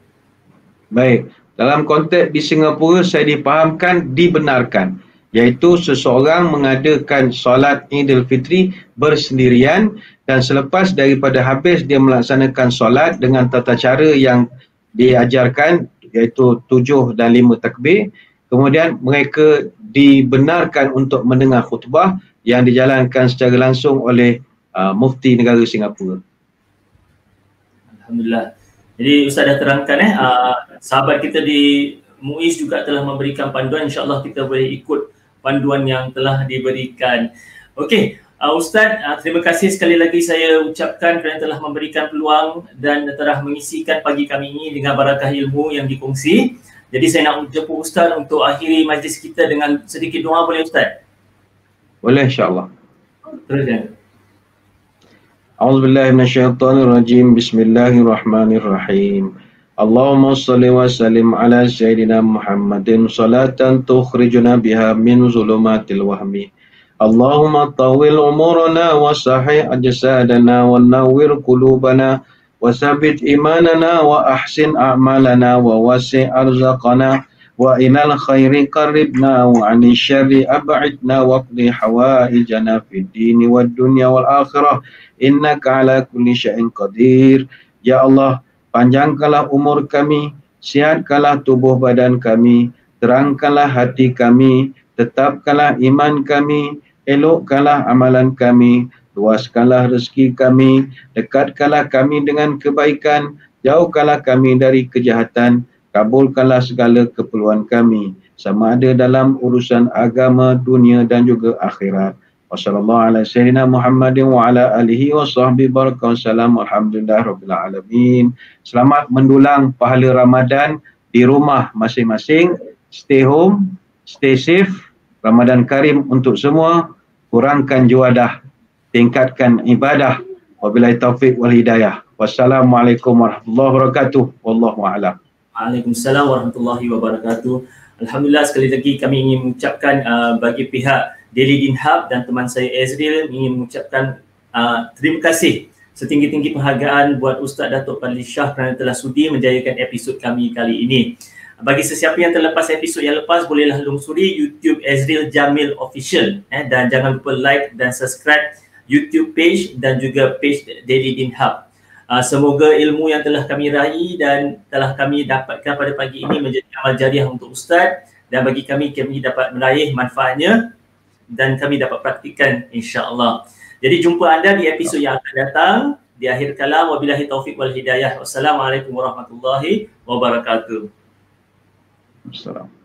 Baik. Dalam konteks di Singapura, saya dipahamkan dibenarkan, iaitu seseorang mengadakan solat Idul Fitri bersendirian dan selepas daripada habis dia melaksanakan solat dengan tata cara yang diajarkan, iaitu 7 dan 5 takbir. Kemudian mereka dibenarkan untuk mendengar khutbah yang dijalankan secara langsung oleh Mufti Negara Singapura. Alhamdulillah. Jadi Ustaz dah terangkan sahabat kita di MUIS juga telah memberikan panduan. InsyaAllah kita boleh ikut panduan yang telah diberikan. Okey. Ustaz, terima kasih sekali lagi saya ucapkan kerana telah memberikan peluang dan telah mengisikan pagi kami ini dengan barakah ilmu yang dikongsi. Jadi saya nak jemput Ustaz untuk akhiri majlis kita dengan sedikit doa, boleh Ustaz? Boleh, insyaAllah. Teruskan. A'udzubillahi minasyaitonirrajim. Bismillahirrahmanirrahim. Allahumma salli wa sallim ala Sayyidina Muhammadin salatan tukhrijuna biha min zulumatil wahmi. Allahumma tawil umurana wa sahih ajsadana wa nawwir qulubana wa thabbit imanana wa ahsin a'malana wa wasi' arzaqana wa ilal khairi qarribna wa 'anil syarri ab'idna wa qdi hawaijana fid dini wad dunya wal akhirah innaka 'ala kulli syai'in qadir. Ya Allah, panjangkanlah umur kami, sihatkanlah tubuh badan kami, terangkanlah hati kami, tetapkanlah iman kami, elokkanlah amalan kami, luaskanlah rezeki kami, dekatkanlah kami dengan kebaikan, jauhkanlah kami dari kejahatan, kabulkanlah segala keperluan kami, sama ada dalam urusan agama, dunia dan juga akhirat. Wassallallahu ala sayyidina Muhammadin wa ala alihi wa sahbihi baraka wassalam. Alhamdulillah rabbil alamin. Selamat mendulang pahala Ramadan di rumah masing-masing. Stay home, stay safe. Ramadan Karim untuk semua. kurangkan juadah, tingkatkan ibadah. Wabillahi taufiq wal hidayah. Wassalamualaikum warahmatullahi wabarakatuh. Wallahu a'lam. Waalaikumsalam warahmatullahi wabarakatuh. Alhamdulillah, sekali lagi kami ingin mengucapkan bagi pihak Daily Deen Hub dan teman saya Ezril ingin mengucapkan terima kasih setinggi-tinggi penghargaan buat Ustaz Datuk Fadli Shah kerana telah sudi menjayakan episod kami kali ini. Bagi sesiapa yang terlepas episod yang lepas, bolehlah lungsuri YouTube Ezril Jamil Official dan jangan lupa like dan subscribe YouTube page dan juga page Daily Deen Hub. Semoga ilmu yang telah kami raih dan telah kami dapatkan pada pagi ini menjadi amal jariah untuk Ustaz, dan bagi kami dapat meraih manfaatnya dan kami dapat praktikkan insya-Allah. Jadi jumpa anda di episod yang akan datang. Di akhir kalam, wabillahi taufiq wal hidayah. Wassalamualaikum warahmatullahi wabarakatuh. Assalamualaikum.